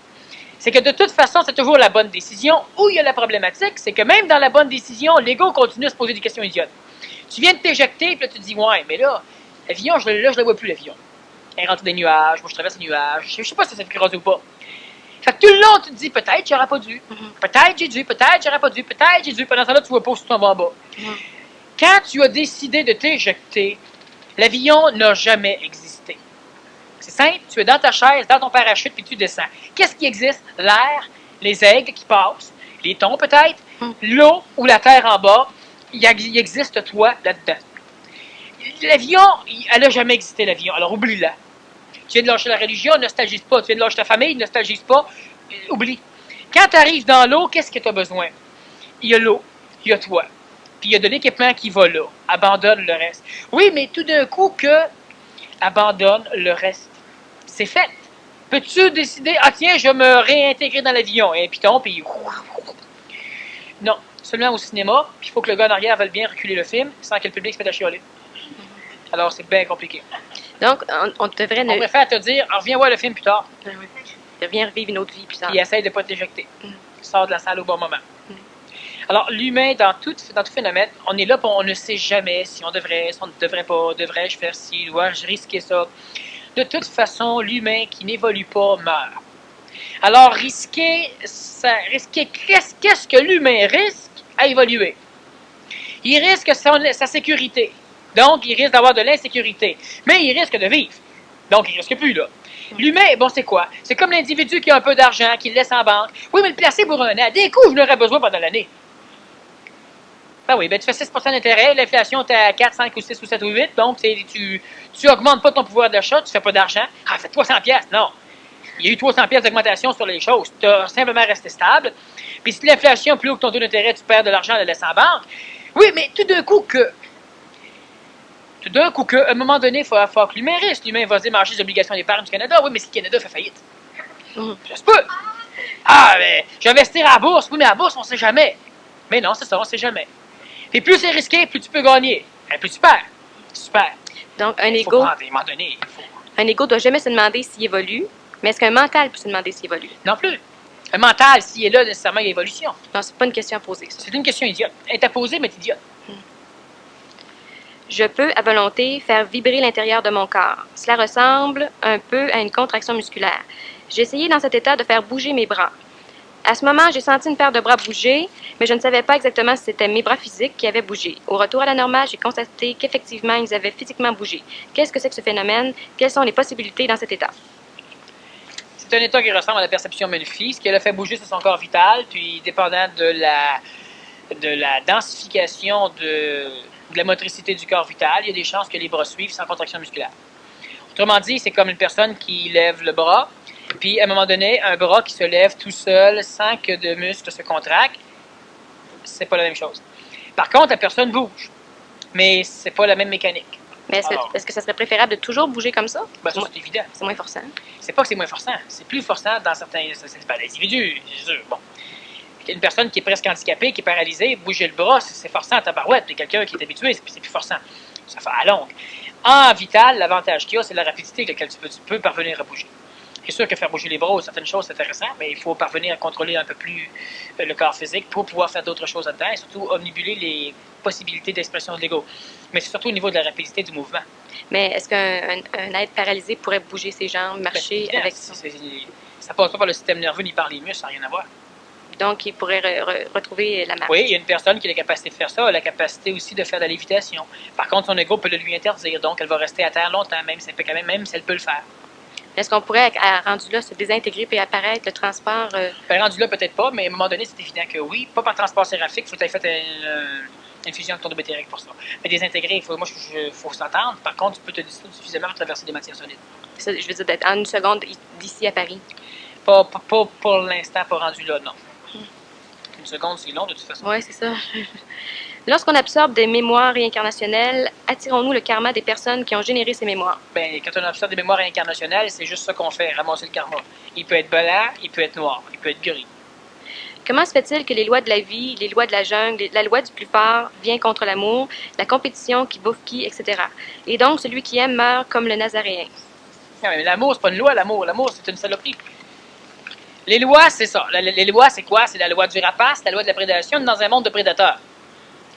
c'est que de toute façon, c'est toujours la bonne décision. Où il y a la problématique, c'est que même dans la bonne décision, l'ego continue à se poser des questions idiotes. Tu viens de t'éjecter, puis là, tu te dis, ouais, mais là, l'avion, je ne la vois plus, l'avion. Elle rentre dans des nuages, moi je traverse les nuages, je ne sais pas si ça fait creuser ou pas. Fait que tout le long, tu te dis, peut-être j'aurais pas dû, peut-être j'ai dû, peut-être j'aurais pas dû, peut-être j'ai dû. Pendant ce temps-là, tu vois pas où tu t'en vas en bas. Quand tu as décidé de t'éjecter, l'avion n'a jamais existé. C'est simple, tu es dans ta chaise, dans ton parachute, puis tu descends. Qu'est-ce qui existe? L'air, les aigles qui passent, les thons peut-être, l'eau ou la terre en bas, il existe toi là-dedans. L'avion, elle n'a jamais existé, l'avion, alors oublie-la. Tu viens de lâcher la religion, ne nostalgise pas. Tu viens de lâcher ta famille, ne nostalgise pas. Oublie. Quand tu arrives dans l'eau, qu'est-ce que tu as besoin? Il y a l'eau, il y a toi. Puis il y a de l'équipement qui va là. Abandonne le reste. Oui, mais tout d'un coup abandonne le reste. C'est fait. Peux-tu décider, ah tiens, je vais me réintégrer dans l'avion. Et un piton, puis... Non, seulement au cinéma. Puis il faut que le gars en arrière veuille bien reculer le film sans que le public se mette à chialer. Alors c'est bien compliqué. Donc, on devrait... On préfère te dire, reviens voir le film plus tard. Oui. Reviens revivre une autre vie plus tard. Puis essaye de ne pas t'éjecter. Sors de la salle au bon moment. Alors, l'humain, dans tout phénomène, on est là, on ne sait jamais si on devrait, si on ne devrait pas, devrais-je faire ci, dois-je risquer ça. de toute façon, l'humain qui n'évolue pas meurt. Alors, qu'est-ce que l'humain risque à évoluer? Il risque sa sécurité. Donc, il risque d'avoir de l'insécurité. Mais il risque de vivre. Donc, il ne risque plus, là. L'humain, bon, c'est quoi? C'est comme l'individu qui a un peu d'argent, qui le laisse en banque. Oui, mais le placer pour un an. Dès coup, je n'aurais besoin pendant l'année. Ben oui, ben tu fais 6% d'intérêt, l'inflation est à 4, 5 ou 6 ou 7 ou 8, donc tu augmentes pas ton pouvoir d'achat, tu fais pas d'argent. Ah, fait 300 pièces, non. Il y a eu 300 pièces d'augmentation sur les choses. Tu as simplement resté stable. Puis si l'inflation est plus haut que ton taux d'intérêt, tu perds de l'argent, le laisses en banque. Oui, mais tout d'un coup, à un moment donné, il faut que l'humain risque. L'humain va se démarcher des obligations d'épargne du Canada. Oui, mais si le Canada fait faillite, ça se peut. Ah, mais je vais investir à la bourse. Oui, mais à la bourse, on ne sait jamais. Mais non, c'est ça, on ne sait jamais. Et plus c'est risqué, plus tu peux gagner. Et plus tu perds. Super. Donc, un ego. Un ego ne doit jamais se demander s'il évolue, mais est-ce qu'un mental peut se demander s'il évolue? Non plus. Un mental, s'il est là, nécessairement, il y a évolution. Non, c'est pas une question à poser, ça. C'est une question idiote. Elle est à poser, mais c'est idiote. Je peux, à volonté, faire vibrer l'intérieur de mon corps. Cela ressemble un peu à une contraction musculaire. J'ai essayé dans cet état de faire bouger mes bras. À ce moment, j'ai senti une paire de bras bouger, mais je ne savais pas exactement si c'était mes bras physiques qui avaient bougé. Au retour à la normale, j'ai constaté qu'effectivement, ils avaient physiquement bougé. Qu'est-ce que c'est que ce phénomène? Quelles sont les possibilités dans cet état? C'est un état qui ressemble à la perception Melfi. Ce qui a fait bouger, c'est son corps vital, puis dépendant de la densification de la motricité du corps vital, il y a des chances que les bras suivent sans contraction musculaire. Autrement dit, c'est comme une personne qui lève le bras, puis à un moment donné, un bras qui se lève tout seul sans que de muscles se contractent, c'est pas la même chose. Par contre, la personne bouge, mais c'est pas la même mécanique. Mais est-ce que ça serait préférable de toujours bouger comme ça? Ben, ça, c'est évident. C'est moins forçant. C'est pas que c'est moins forçant, c'est plus forçant dans certains individus, c'est sûr. Bon. Une personne qui est presque handicapée, qui est paralysée, bouger le bras, c'est forçant à tabarouette. Mais quelqu'un qui est habitué, c'est plus forçant. Ça fait à longue. En vital, l'avantage qu'il y a, c'est la rapidité avec laquelle tu peux parvenir à bouger. C'est sûr que faire bouger les bras ou certaines choses, c'est intéressant, mais il faut parvenir à contrôler un peu plus le corps physique pour pouvoir faire d'autres choses là-dedans et surtout omnibuler les possibilités d'expression de l'ego. Mais c'est surtout au niveau de la rapidité du mouvement. Mais est-ce qu'un être paralysé pourrait bouger ses jambes, marcher avec ça? Ça passe pas par le système nerveux ni par les muscles, ça n'a rien à voir. Donc, il pourrait retrouver la marche. Oui, il y a une personne qui a la capacité de faire ça, la capacité aussi de faire de la lévitation. Par contre, son ego peut le lui interdire, donc elle va rester à terre longtemps, même si elle peut le faire. Est-ce qu'on pourrait, rendu là, se désintégrer et apparaître le transport? Ben, rendu là, peut-être pas, mais à un moment donné, c'est évident que oui. Pas par transport séraphique, il faut que tu aies fait une fusion de ton butérique pour ça. Mais désintégrer, il faut s'entendre. Par contre, tu peux te dissoudre suffisamment pour traverser des matières solides. Ça, je veux dire, d'être en une seconde d'ici à Paris. Pas pour l'instant, pas rendu là, non. Une seconde, c'est long de toute façon. Oui, c'est ça. Lorsqu'on absorbe des mémoires réincarnationnelles, attirons-nous le karma des personnes qui ont généré ces mémoires? Bien, quand on absorbe des mémoires réincarnationnelles, c'est juste ça qu'on fait, ramasser le karma. Il peut être blanc, il peut être noir, il peut être gris. Comment se fait-il que les lois de la vie, les lois de la jungle, la loi du plus fort vient contre l'amour, la compétition qui bouffe qui, etc. Et donc, celui qui aime meurt comme le Nazaréen? Non, mais l'amour, c'est pas une loi, l'amour. L'amour, c'est une saloperie. Les lois, c'est ça. Les lois, c'est quoi? C'est la loi du rapace, la loi de la prédation dans un monde de prédateurs.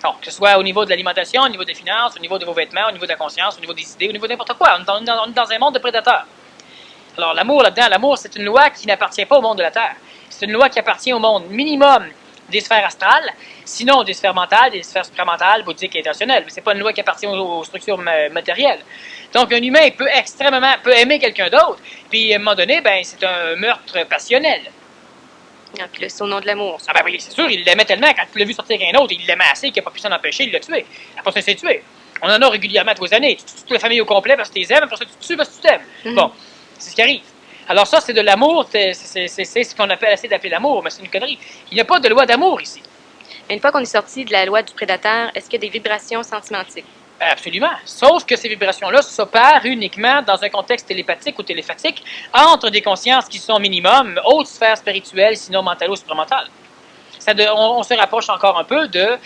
Donc, que ce soit au niveau de l'alimentation, au niveau des finances, au niveau de vos vêtements, au niveau de la conscience, au niveau des idées, au niveau de n'importe quoi. On est dans un monde de prédateurs. Alors, l'amour, là-dedans, l'amour, c'est une loi qui n'appartient pas au monde de la Terre. C'est une loi qui appartient au monde minimum des sphères astrales, sinon des sphères mentales, des sphères supramentales, bouddhiques et intentionnelles. Mais ce n'est pas une loi qui appartient aux structures matérielles. Donc, un humain peut aimer quelqu'un d'autre, puis à un moment donné, ben, c'est un meurtre passionnel. Ah, puis là, c'est au nom de l'amour. Ah ben oui, c'est sûr, il l'aimait tellement, quand tu l'as vu sortir avec un autre, il l'aimait assez qu'il n'a pas pu s'en empêcher, il l'a tué. Après ça, il s'est tué. On en a régulièrement tous les années. Tu tues toute la famille au complet parce que tu les aimes, après ça, tu te tues parce que tu t'aimes. Bon, c'est ce qui arrive. Alors ça, c'est de l'amour, c'est ce qu'on appelle essayer d'appeler l'amour, mais c'est une connerie. Il n'y a pas de loi d'amour ici. Une fois qu'on est sorti de la loi du prédateur, est-ce qu'il y a des vibrations sentimentiques? Absolument. Sauf que ces vibrations-là s'opèrent uniquement dans un contexte télépathique ou téléphatique entre des consciences qui sont minimum, hautes sphères spirituelles, sinon mentales ou supramentales. On se rapproche encore un peu de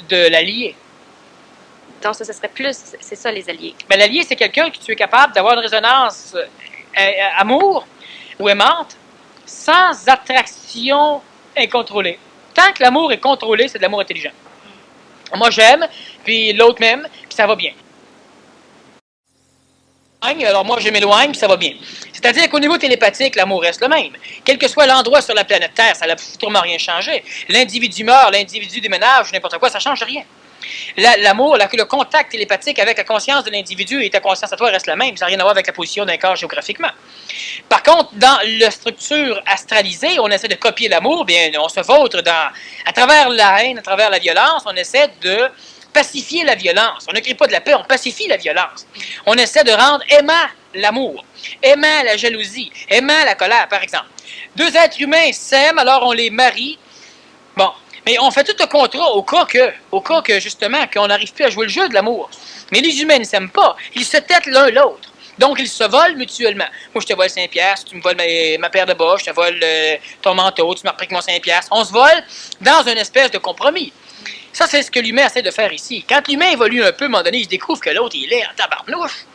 l'allié. Donc ça serait plus, c'est ça les alliés. Mais l'allié, c'est quelqu'un que tu es capable d'avoir une résonance amour ou aimante sans attraction incontrôlée. Tant que l'amour est contrôlé, c'est de l'amour intelligent. Moi, j'aime, puis l'autre m'aime, puis ça va bien. Alors moi, je m'éloigne, puis ça va bien. C'est-à-dire qu'au niveau télépathique, l'amour reste le même. Quel que soit l'endroit sur la planète Terre, ça n'a strictement rien changé. L'individu meurt, l'individu déménage, n'importe quoi, ça ne change rien. L'amour, le contact télépathique avec la conscience de l'individu et ta conscience à toi reste la même. Ça n'a rien à voir avec la position d'un corps géographiquement. Par contre, dans la structure astralisée, on essaie de copier l'amour, bien, on se vautre à travers la haine, à travers la violence, on essaie de pacifier la violence. On ne crée pas de la paix, on pacifie la violence. On essaie de rendre aimant l'amour, aimant la jalousie, aimant la colère, par exemple. Deux êtres humains s'aiment, alors on les marie. Bon, mais on fait tout le contrat au cas que justement, qu'on n'arrive plus à jouer le jeu de l'amour. Mais les humains ne s'aiment pas. Ils se têtent l'un l'autre. Donc, ils se volent mutuellement. Moi, je te vole 5 piastres, tu me voles ma paire de bas, je te vole ton manteau, tu m'as repris mon 5 piastres. On se vole dans une espèce de compromis. Ça, c'est ce que l'humain essaie de faire ici. Quand l'humain évolue un peu, à un moment donné, il se découvre que l'autre, il est en tabarnouche.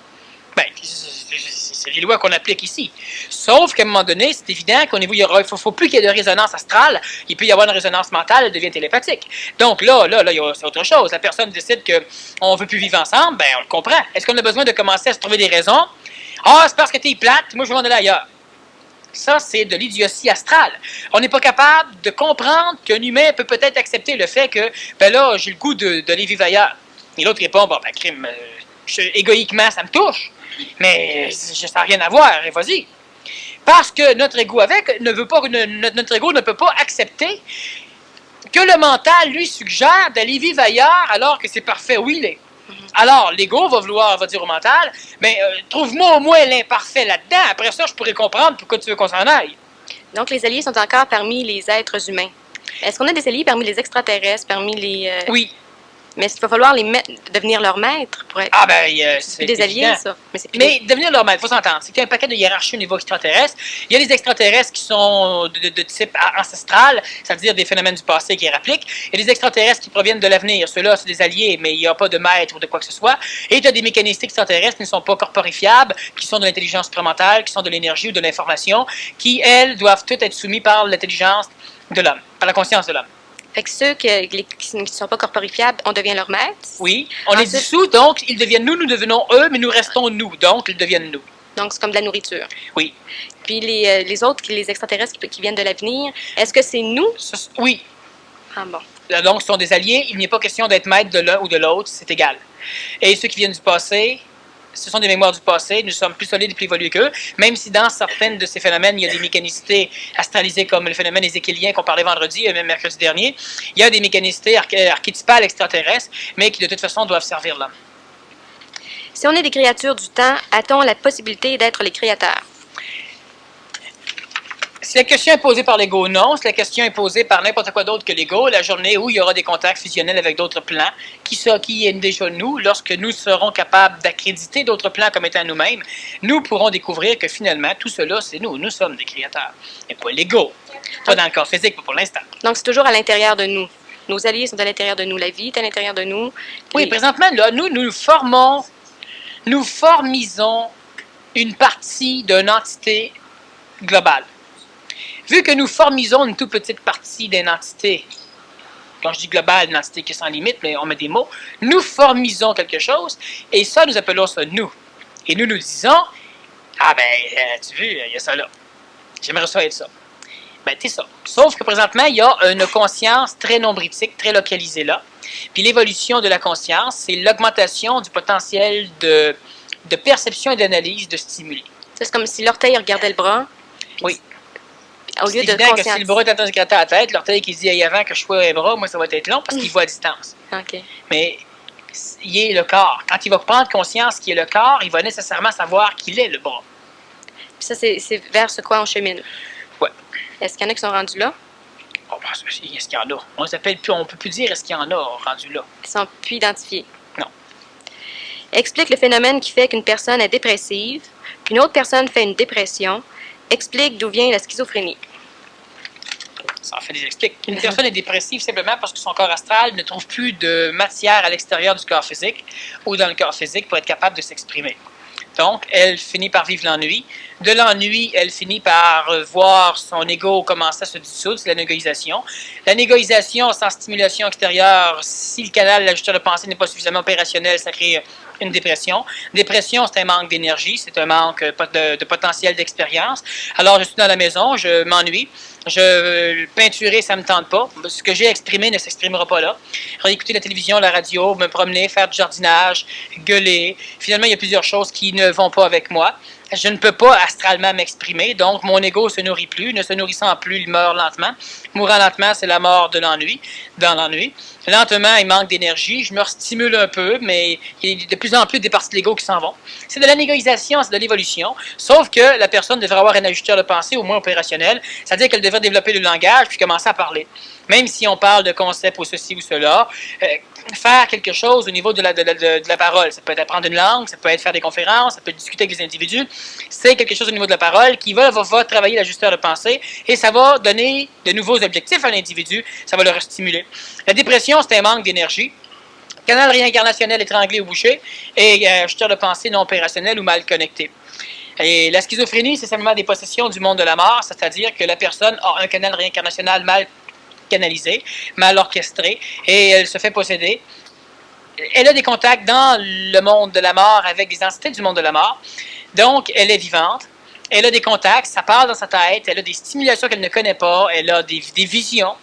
Ben, c'est les lois qu'on applique ici. Sauf qu'à un moment donné, c'est évident qu'au niveau, il ne faut plus qu'il y ait de résonance astrale. Il peut y avoir une résonance mentale, elle devient télépathique. Donc là, c'est autre chose. La personne décide qu'on ne veut plus vivre ensemble, ben, on le comprend. Est-ce qu'on a besoin de commencer à se trouver des raisons? Ah, c'est parce que tu es plate, moi je vais m'en aller ailleurs. Ça, c'est de l'idiotie astrale. On n'est pas capable de comprendre qu'un humain peut peut-être accepter le fait que, ben là, j'ai le goût d'aller vivre ailleurs. Et l'autre répond, bon, ben, crime, égoïquement, ça me touche, mais ça n'a rien à voir, vas-y. Parce que notre ego ne veut pas, notre ego ne peut pas accepter que le mental lui suggère d'aller vivre ailleurs alors que c'est parfait où il est. Alors, l'ego va dire au mental, mais trouve-moi au moins l'imparfait là-dedans. Après ça, je pourrais comprendre pourquoi tu veux qu'on s'en aille. Donc, les alliés sont encore parmi les êtres humains. Est-ce qu'on a des alliés parmi les extraterrestres, parmi les... Oui. Mais est-ce qu'il va falloir devenir leur maître pour être... Ah ben, c'est des alliés, évident. ça. Mais devenir leur maître, il faut s'entendre. C'est qu'il y a un paquet de hiérarchies au niveau extraterrestre. Il y a les extraterrestres qui sont de type ancestral, c'est-à-dire des phénomènes du passé qui réappliquent. Il y a des extraterrestres qui proviennent de l'avenir. Ceux-là, c'est des alliés, mais il n'y a pas de maître ou de quoi que ce soit. Et il y a des mécanistes extraterrestres qui ne sont pas corporifiables, qui sont de l'intelligence supramentale, qui sont de l'énergie ou de l'information, qui, elles, doivent toutes être soumis par l'intelligence de l'homme, par la conscience de l'homme. Fait que ceux qui ne sont pas corporifiables, on devient leur maître? Oui, on les dissout, donc ils deviennent nous devenons eux, mais nous restons nous, donc ils deviennent nous. Donc c'est comme de la nourriture. Oui. Puis les autres, les extraterrestres qui viennent de l'avenir, est-ce que c'est nous? Oui. Ah bon. Donc ce sont des alliés, il n'y a pas question d'être maître de l'un ou de l'autre, c'est égal. Et ceux qui viennent du passé, ce sont des mémoires du passé, nous sommes plus solides et plus évolués qu'eux, même si dans certaines de ces phénomènes, il y a des mécanicités astralisées comme le phénomène ézéchélien qu'on parlait vendredi, même mercredi dernier. Il y a des mécanicités archétypales extraterrestres, mais qui de toute façon doivent servir l'homme. Si on est des créatures du temps, a-t-on la possibilité d'être les créateurs? Si la question est posée par l'ego, non. Si la question est posée par n'importe quoi d'autre que l'ego, la journée où il y aura des contacts fusionnels avec d'autres plans, qui est déjà nous, lorsque nous serons capables d'accréditer d'autres plans comme étant nous-mêmes, nous pourrons découvrir que finalement, tout cela, c'est nous. Nous sommes des créateurs. Et pas l'ego. Pas dans le corps physique, pas pour l'instant. Donc, c'est toujours à l'intérieur de nous. Nos alliés sont à l'intérieur de nous. La vie est à l'intérieur de nous. Oui, présentement, là, nous formisons une partie d'une entité globale. Vu que nous formisons une toute petite partie d'une entité, quand je dis globale, une entité qui est sans limite, mais on met des mots, nous formisons quelque chose, et ça, nous appelons ça nous. Et nous disons, ah ben, tu vois, il y a ça là. J'aimerais ça être ça. Ben, t'es ça. Sauf que présentement, il y a une conscience très nombritique, très localisée là. Puis l'évolution de la conscience, c'est l'augmentation du potentiel de perception et d'analyse de stimuli. C'est comme si l'orteil regardait le bras. Oui. Au lieu c'est évident que si le bras est en train de se gratter à la tête, l'orteil qui dit hey, avant que je sois un bras, moi ça va être long parce qu'il voit à distance. OK. Mais il est le corps. Quand il va prendre conscience qu'il est le corps, il va nécessairement savoir qu'il est le bras. Puis ça, c'est vers ce quoi on chemine. Oui. Est-ce qu'il y en a qui sont rendus là? Oh, ben, est-ce qu'il y en a? On ne peut plus dire est-ce qu'il y en a rendus là. Ils sont plus identifiés. Non. Explique le phénomène qui fait qu'une personne est dépressive, qu'une autre personne fait une dépression. Explique d'où vient la schizophrénie. Ça en fait des expliques. Une personne est dépressive simplement parce que son corps astral ne trouve plus de matière à l'extérieur du corps physique ou dans le corps physique pour être capable de s'exprimer. Donc, elle finit par vivre l'ennui. De l'ennui, elle finit par voir son ego commencer à se dissoudre, c'est la négoïsation. La négoïsation sans stimulation extérieure, si le canal l'ajusteur de pensée n'est pas suffisamment opérationnel, ça crée une dépression. Dépression, c'est un manque d'énergie, c'est un manque de potentiel d'expérience. Alors, je suis dans la maison, je m'ennuie. Peinturer, ça ne me tente pas. Ce que j'ai exprimé ne s'exprimera pas là. Écouter la télévision, la radio, me promener, faire du jardinage, gueuler. Finalement, il y a plusieurs choses qui ne vont pas avec moi. Je ne peux pas astralement m'exprimer, donc mon ego ne se nourrit plus. Ne se nourrissant plus, il meurt lentement. Mourant lentement, c'est la mort de l'ennui, dans l'ennui. Lentement, il manque d'énergie. Je me restimule un peu, mais il y a de plus en plus des parties de l'ego qui s'en vont. C'est de la négoïsation, c'est de l'évolution. Sauf que la personne devrait avoir un ajusteur de pensée au moins opérationnel. C'est-à-dire qu'elle devrait développer le langage puis commencer à parler. Même si on parle de concepts ou ceci ou cela, faire quelque chose au niveau de la parole. Ça peut être apprendre une langue, ça peut être faire des conférences, ça peut être discuter avec des individus. C'est quelque chose au niveau de la parole qui va travailler l'ajusteur de pensée et ça va donner de nouveaux objectifs à l'individu, ça va le stimuler. La dépression, c'est un manque d'énergie. Canal réincarnationnel étranglé ou bouché et ajusteur de pensée non opérationnel ou mal connecté. Et la schizophrénie, c'est simplement des possessions du monde de la mort, c'est-à-dire que la personne a un canal réincarnational mal canalisé, mal orchestré, et elle se fait posséder. Elle a des contacts dans le monde de la mort avec des entités du monde de la mort, donc elle est vivante, elle a des contacts, ça parle dans sa tête, elle a des stimulations qu'elle ne connaît pas, elle a des visions.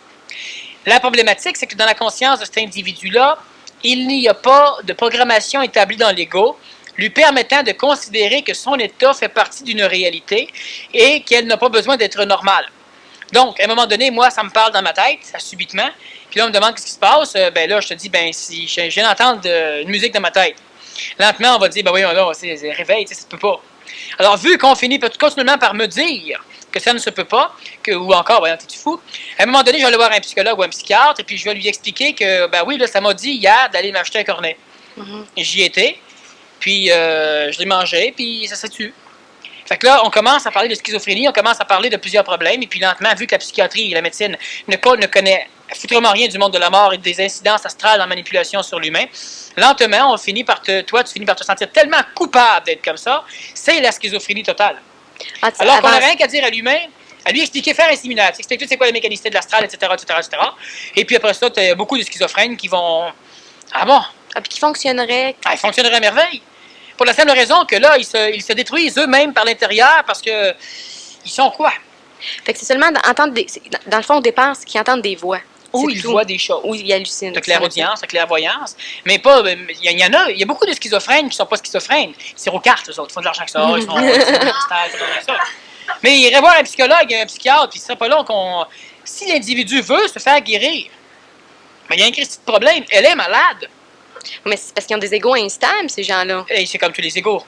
La problématique, c'est que dans la conscience de cet individu-là, il n'y a pas de programmation établie dans l'ego lui permettant de considérer que son état fait partie d'une réalité et qu'elle n'a pas besoin d'être normale. Donc, à un moment donné, moi, ça me parle dans ma tête, ça subitement. Puis là, on me demande ce qui se passe. Ben là, je te dis, ben si je viens d'entendre une musique dans ma tête. Lentement, on va dire, ben oui, là, c'est réveil, ça se peut pas. Alors, vu qu'on finit continuellement par me dire que ça ne se peut pas, ou encore, voyons, t'es-tu fou? À un moment donné, je vais aller voir un psychologue ou un psychiatre, et puis je vais lui expliquer que, ben oui, là, ça m'a dit hier d'aller m'acheter un cornet. Et j'y étais, puis je l'ai mangé, puis ça s'est tué. Fait que là, on commence à parler de schizophrénie, on commence à parler de plusieurs problèmes, et puis lentement, vu que la psychiatrie et la médecine ne connaît foutrement rien du monde de la mort et des incidences astrales en manipulation sur l'humain, lentement, tu finis par te sentir tellement coupable d'être comme ça, c'est la schizophrénie totale. Alors qu'on n'a rien qu'à dire à l'humain, à lui expliquer, faire un séminaire, expliquer tout c'est quoi la mécanicité de l'astral, etc., etc., etc. Et puis après ça, tu as beaucoup de schizophrènes qui vont... Ah bon? Ah, puis qui fonctionnerait... Ah, ils fonctionneraient à merveille. Pour la simple raison que là, ils se détruisent eux-mêmes par l'intérieur parce que ils sont quoi? Fait que c'est seulement dans le fond, au départ, c'est qu'ils entendent des voix. Où ils voient des choses. Où ils hallucinent. De clairaudience, de clairvoyance. Mais pas. Il y a beaucoup de schizophrènes qui ne sont pas schizophrènes. C'est aux cartes, eux autres. Ils font de l'argent que ça. Ils font ça. Mais ils iraient voir un psychologue et un psychiatre, puis ce serait pas long qu'on. Si l'individu veut se faire guérir, mais il y a un Christi de problème. Elle est malade. Mais c'est parce qu'ils ont des égos instables, ces gens-là. Et c'est comme tous les égos.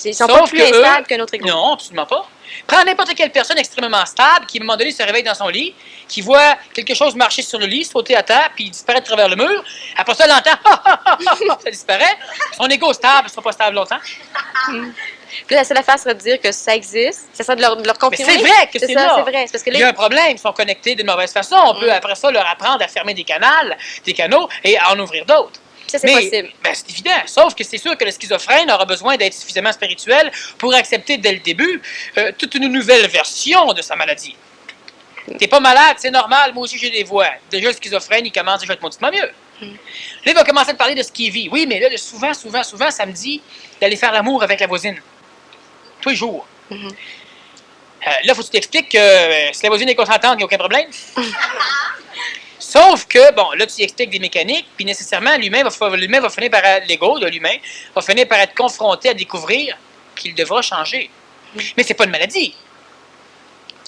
Ils sont pas plus instables qu'un autre égo. Non, absolument pas. Prends n'importe quelle personne extrêmement stable qui, à un moment donné, se réveille dans son lit, qui voit quelque chose marcher sur le lit, sauter à terre, puis disparaître à travers le mur. Après ça, elle entend, ça disparaît. Son égo stable, ne sera pas stable longtemps. Puis la seule affaire serait de dire que ça existe. C'est ça de leur confirmer. Mais c'est vrai que c'est là. C'est vrai. Parce que là, il y a un problème, ils sont connectés d'une mauvaise façon. On peut, après ça, leur apprendre à fermer des canaux, et à en ouvrir d'autres. Ça, c'est possible. Ben, c'est évident. Sauf que c'est sûr que le schizophrène aura besoin d'être suffisamment spirituel pour accepter dès le début toute une nouvelle version de sa maladie. T'es pas malade, c'est normal, moi aussi j'ai des voix. Déjà, le schizophrène, il commence déjà à être mauditement mieux. Là, il va commencer à te parler de ce qu'il vit. Oui, mais là, souvent, ça me dit d'aller faire l'amour avec la voisine. Tous les jours. Là, il faut que tu t'expliques que si la voisine est consentante, il n'y a aucun problème. Sauf que, bon, là, tu expliques des mécaniques, puis nécessairement, l'humain va finir par être, l'ego de l'humain, va finir par être confronté à découvrir qu'il devra changer. Mais c'est pas une maladie.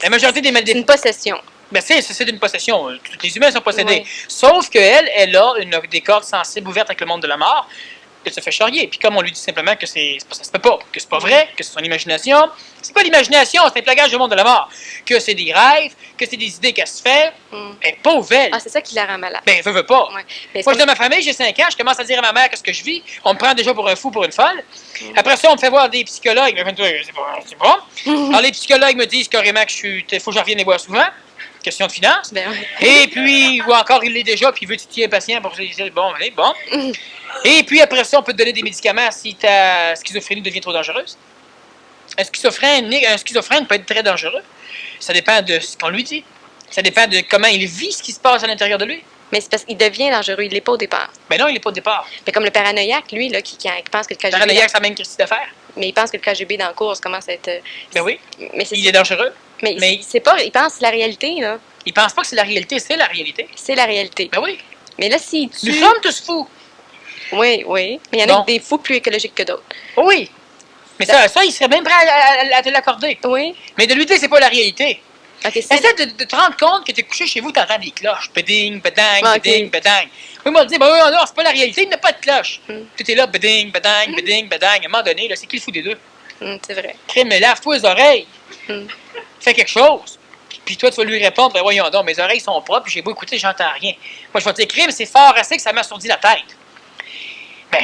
La majorité des maladies... C'est une possession. Ben, c'est une possession. Tous les humains sont possédés. Oui. Sauf qu'elle a des cordes sensibles ouvertes avec le monde de la mort. Elle se fait charrier. Puis comme on lui dit simplement que ça se peut pas, que c'est pas vrai, que c'est son imagination. C'est pas l'imagination, c'est un plagage du monde de la mort. Que c'est des rêves, que c'est des idées qu'elle se fait. Elle est pauvre, elle. Ah, c'est ça qui la rend malade. Ben, veut pas. Ouais. Moi, je suis dans ma famille, j'ai 5 ans, je commence à dire à ma mère qu'est-ce que je vis. On me prend déjà pour un fou, pour une folle. Après ça, on me fait voir des psychologues. C'est bon. Alors, les psychologues me disent carrément que faut que je revienne les voir souvent. question de finance. Ben oui. Et puis, ou encore il l'est déjà, puis il veut que tu t'y impatient pour dire, bon, allez, bon. Et puis après ça, on peut te donner des médicaments si ta schizophrénie devient trop dangereuse. Un schizophrène peut être très dangereux. Ça dépend de ce qu'on lui dit. Ça dépend de comment il vit ce qui se passe à l'intérieur de lui. Mais c'est parce qu'il devient dangereux, il l'est pas au départ. Ben non, il n'est pas au départ. Mais comme le paranoïaque, lui, là, qui pense que le KGB... Paranoïaque, c'est la même Christie d'affaires. Mais il pense que le KGB dans la course commence à être... Ben oui, Mais c'est il est dangereux. mais c'est pas... Il pense que c'est la réalité, là. Il pense pas que c'est la réalité, c'est la réalité. C'est la réalité. Ben oui. Mais là, s'il Nous tue... sommes tous fous. Oui, oui. Mais il y en a Bon. des fous plus écologiques que d'autres. Oui. Mais ça, il serait même prêt à te l'accorder. Oui. Mais de lui dire que c'est pas la réalité. OK, c'est... Essaie de te rendre compte que tu es couché chez vous, tu entends des cloches. Beding, bedang, Ah, ok. beding, bedang. Oui, moi, je dis, ben oui, non, c'est pas la réalité, il n'y a pas de cloche. Mm. Tout est là, beding, bedang, beding, bedang. À un moment donné, là, c'est qui le fou des deux? C'est vrai. Crime, mais lave-toi les oreilles. Mm. Fais quelque chose. Puis toi, tu vas lui répondre, ben voyons donc, mes oreilles sont propres, j'ai beau écouter, j'entends rien. Moi, je vais te dire, crime, c'est fort assez que ça m'assourdit la tête. Ben,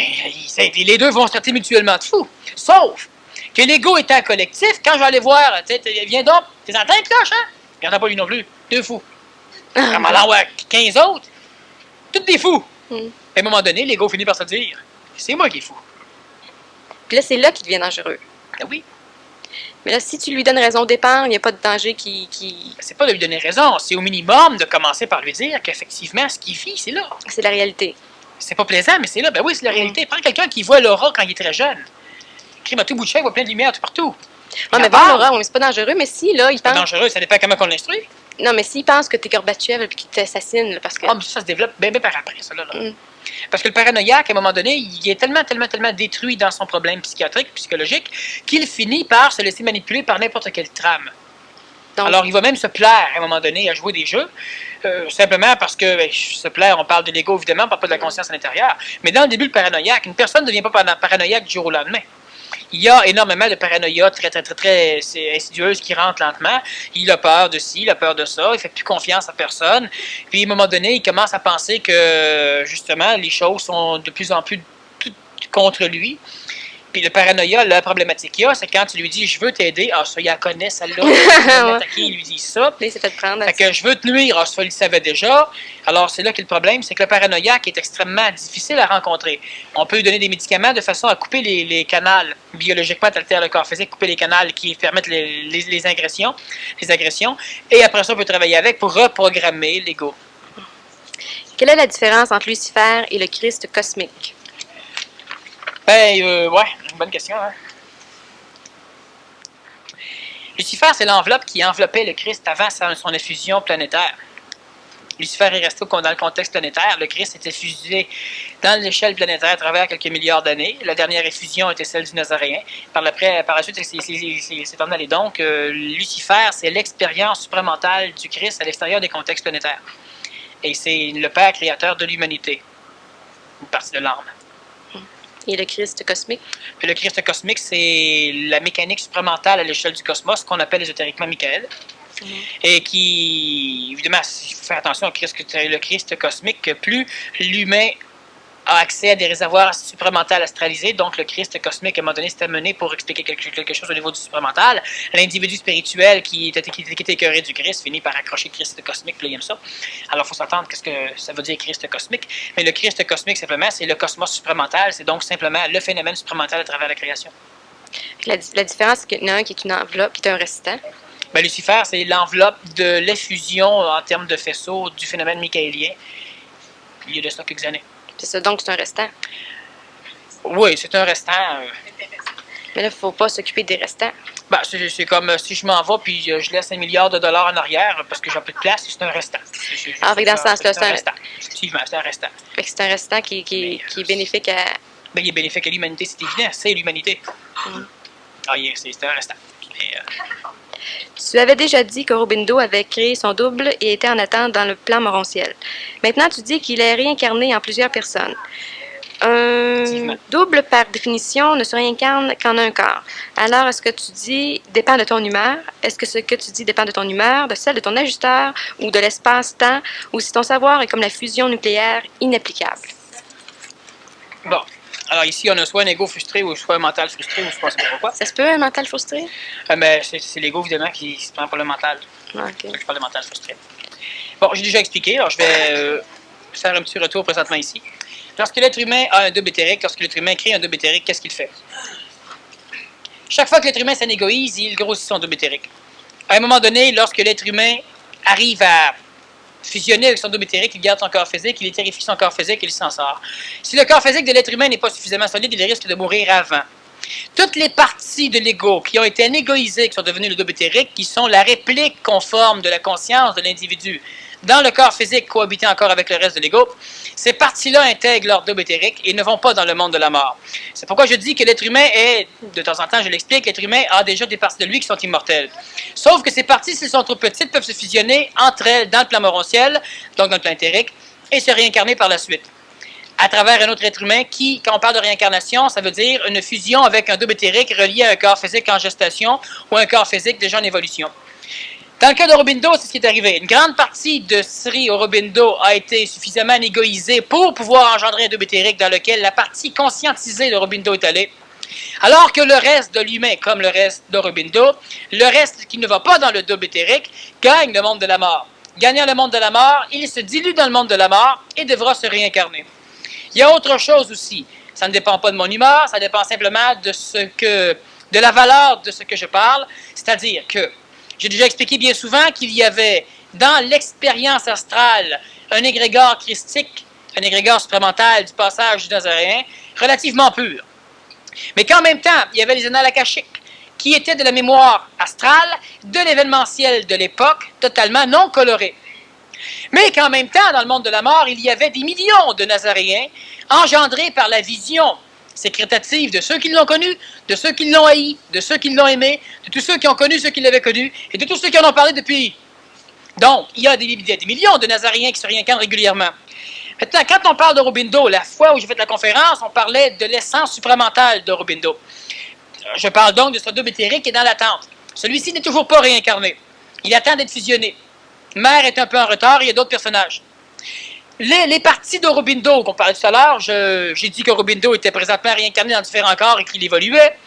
les deux vont se traiter mutuellement de fous. Sauf que l'ego étant collectif, quand je vais aller voir, tu sais, viens donc, t'es en train de cloche, hein? Il n'y en a pas lui non plus. Deux fous. On m'en envoie 15 autres. Toutes des fous. Mm. À un moment donné, l'ego finit par se dire, c'est moi qui est fou. Puis là, c'est là qu'il devient dangereux. Ben oui. Mais là, si tu lui donnes raison au départ, il n'y a pas de danger qui... C'est pas de lui donner raison, c'est au minimum de commencer par lui dire qu'effectivement, ce qu'il vit, c'est là. C'est la réalité. C'est pas plaisant, mais c'est là. Ben oui, c'est la réalité. Prends quelqu'un qui voit l'aura quand il est très jeune. Crime à tout bout de champ, il voit plein de lumière tout partout. Non, mais bon, Laura, c'est pas dangereux, mais si, là, il C'est pas pense... dangereux, ça dépend comment on l'instruit. Non, mais s'il pense que t'es Gorbatchev et qu'il t'assassine, là, parce que... Ah, mais ça se développe bien par après, ça, là. Mm. Parce que le paranoïaque, à un moment donné, il est tellement détruit dans son problème psychiatrique, psychologique, qu'il finit par se laisser manipuler par n'importe quelle trame. Donc, Alors, il va même se plaire, à un moment donné, à jouer des jeux, simplement parce que, se plaire, on parle de l'ego, évidemment, on parle pas de la conscience à l'intérieur. Mais dans le début, le paranoïaque, une personne ne devient pas paranoïaque du jour au lendemain. Il y a énormément de paranoïa très insidieuse qui rentre lentement. Il a peur de ci, il a peur de ça, il fait plus confiance à personne. Puis, à un moment donné, il commence à penser que, justement, les choses sont de plus en plus contre lui. Puis le paranoïa, la problématique qu'il y a, c'est quand tu lui dis « je veux t'aider », ah ça, il la connaît, celle-là, il va l'attaquer, il lui dit ça. là, il s'est fait prendre. Fait que je veux te nuire, ah ça, il le savait déjà. Alors c'est là que le problème, c'est que le paranoïaque est extrêmement difficile à rencontrer. On peut lui donner des médicaments de façon à couper les canaux, biologiquement, tu altères le corps physique, couper les canaux qui permettent les agressions, et après ça, on peut travailler avec pour reprogrammer l'ego. Quelle est la différence entre Lucifer et le Christ cosmique? Ben, ouais, une bonne question, hein. Lucifer, c'est l'enveloppe qui enveloppait le Christ avant son effusion planétaire. Lucifer est resté dans le contexte planétaire. Le Christ était fusé dans l'échelle planétaire à travers quelques milliards d'années. La dernière effusion était celle du Nazaréen. Par la suite, c'est en allé. Donc, Lucifer, c'est l'expérience supramentale du Christ à l'extérieur des contextes planétaires. Et c'est le Père créateur de l'humanité. Une partie de l'âme. Et le Christ cosmique? Puis le Christ cosmique, c'est la mécanique supramentale à l'échelle du cosmos, qu'on appelle ésotériquement Michael. Et qui, évidemment, il faut faire attention au le Christ cosmique, plus l'humain a accès à des réservoirs supramentales astralisés, donc le Christ cosmique, à un moment donné, s'est amené pour expliquer quelque chose au niveau du supramental. L'individu spirituel qui était écœuré du Christ finit par accrocher le Christ cosmique, puis là, il aime ça. Alors, il faut s'entendre qu'est-ce que ça veut dire Christ cosmique. Mais le Christ cosmique, simplement, c'est le cosmos supramental, c'est donc simplement le phénomène supramental à travers la création. La différence, c'est qu'il y en a un qui est une enveloppe, qui est un récitant. Ben, Lucifer, c'est l'enveloppe de l'effusion en termes de faisceau du phénomène michaélien, il y a de ça quelques années. C'est ça, donc c'est un restant. Oui, c'est un restant. Mais là, il ne faut pas s'occuper des restants. Ben, c'est comme si je m'en vais puis je laisse $1 milliard en arrière parce que j'ai plus de place, c'est un restant. Ah, fait que dans ce sens-là, c'est un restant. Effectivement, c'est un restant. Fait que c'est un restant qui est bénéfique à... Ben, il est bénéfique à l'humanité, c'est évident, c'est l'humanité. Ah, c'est un restant. Mais, Tu avais déjà dit qu'Aurobindo avait créé son double et était en attente dans le plan Morontiel. Maintenant, tu dis qu'il est réincarné en plusieurs personnes. Un double, par définition, ne se réincarne qu'en un corps. Alors, est-ce que tu dis dépend de ton humeur? Est-ce que ce que tu dis dépend de ton humeur, de celle de ton ajusteur ou de l'espace-temps, ou si ton savoir est comme la fusion nucléaire inapplicable? bon. Alors ici, on a soit un ego frustré ou soit un mental frustré ou je ne sais pas pourquoi. Ça se peut, un mental frustré? Mais c'est l'ego, évidemment, qui se prend pour le mental. OK. Je parle de mental frustré. Bon, j'ai déjà expliqué, alors je vais faire un petit retour présentement ici. Lorsque l'être humain a un double éthérique, lorsque l'être humain crée un double éthérique, qu'est-ce qu'il fait? Chaque fois que l'être humain s'anégoïse, il grossit son double éthérique. À un moment donné, lorsque l'être humain arrive à fusionner avec son double éthérique, il garde son corps physique, il éthérifie son corps physique et il s'en sort. Si le corps physique de l'être humain n'est pas suffisamment solide, il risque de mourir avant. Toutes les parties de l'ego qui ont été anégoïsées, qui sont devenues le double éthérique, qui sont la réplique conforme de la conscience de l'individu dans le corps physique cohabité encore avec le reste de l'ego, ces parties-là intègrent leur double éthérique et ne vont pas dans le monde de la mort. C'est pourquoi je dis que l'être humain est, de temps en temps je l'explique, l'être humain a déjà des parties de lui qui sont immortelles. Sauf que ces parties, si elles sont trop petites, peuvent se fusionner entre elles dans le plan morontiel, donc dans le plan éthérique, et se réincarner par la suite à travers un autre être humain qui, quand on parle de réincarnation, ça veut dire une fusion avec un double éthérique relié à un corps physique en gestation ou un corps physique déjà en évolution. Dans le cas d'Aurobindo, c'est ce qui est arrivé. Une grande partie de Sri Aurobindo a été suffisamment égoïsée pour pouvoir engendrer un double éthérique dans lequel la partie conscientisée d'Aurobindo est allée. Alors que le reste de l'humain, comme le reste d'Aurobindo, le reste qui ne va pas dans le double éthérique, gagne le monde de la mort. Gagnant le monde de la mort, il se dilue dans le monde de la mort et devra se réincarner. Il y a autre chose aussi. Ça ne dépend pas de mon humeur, ça dépend simplement de la valeur de ce que je parle. C'est-à-dire que j'ai déjà expliqué bien souvent qu'il y avait dans l'expérience astrale un égrégore christique, un égrégore supramental du passage du Nazaréen, relativement pur. Mais qu'en même temps, il y avait les annales akashiques, qui étaient de la mémoire astrale de l'événementiel de l'époque, totalement non coloré. Mais qu'en même temps, dans le monde de la mort, il y avait des millions de Nazaréens engendrés par la vision sécrétative de ceux qui l'ont connu, de ceux qui l'ont haï, de ceux qui l'ont aimé, de tous ceux qui ont connu ceux qui l'avaient connu, et de tous ceux qui en ont parlé depuis. Donc, il y a des millions de Nazaréens qui se réincarnent régulièrement. Maintenant, quand on parle d'Aurobindo, la fois où j'ai fait la conférence, on parlait de l'essence supramentale d'Aurobindo. Je parle donc de ce double éthérique qui est dans l'attente. Celui-ci n'est toujours pas réincarné. Il attend d'être fusionné. Mère est un peu en retard, il y a d'autres personnages. Les parties d'Aurobindo qu'on parlait tout à l'heure, j'ai dit qu'Aurobindo était présentement réincarné dans différents corps et qu'il évoluait.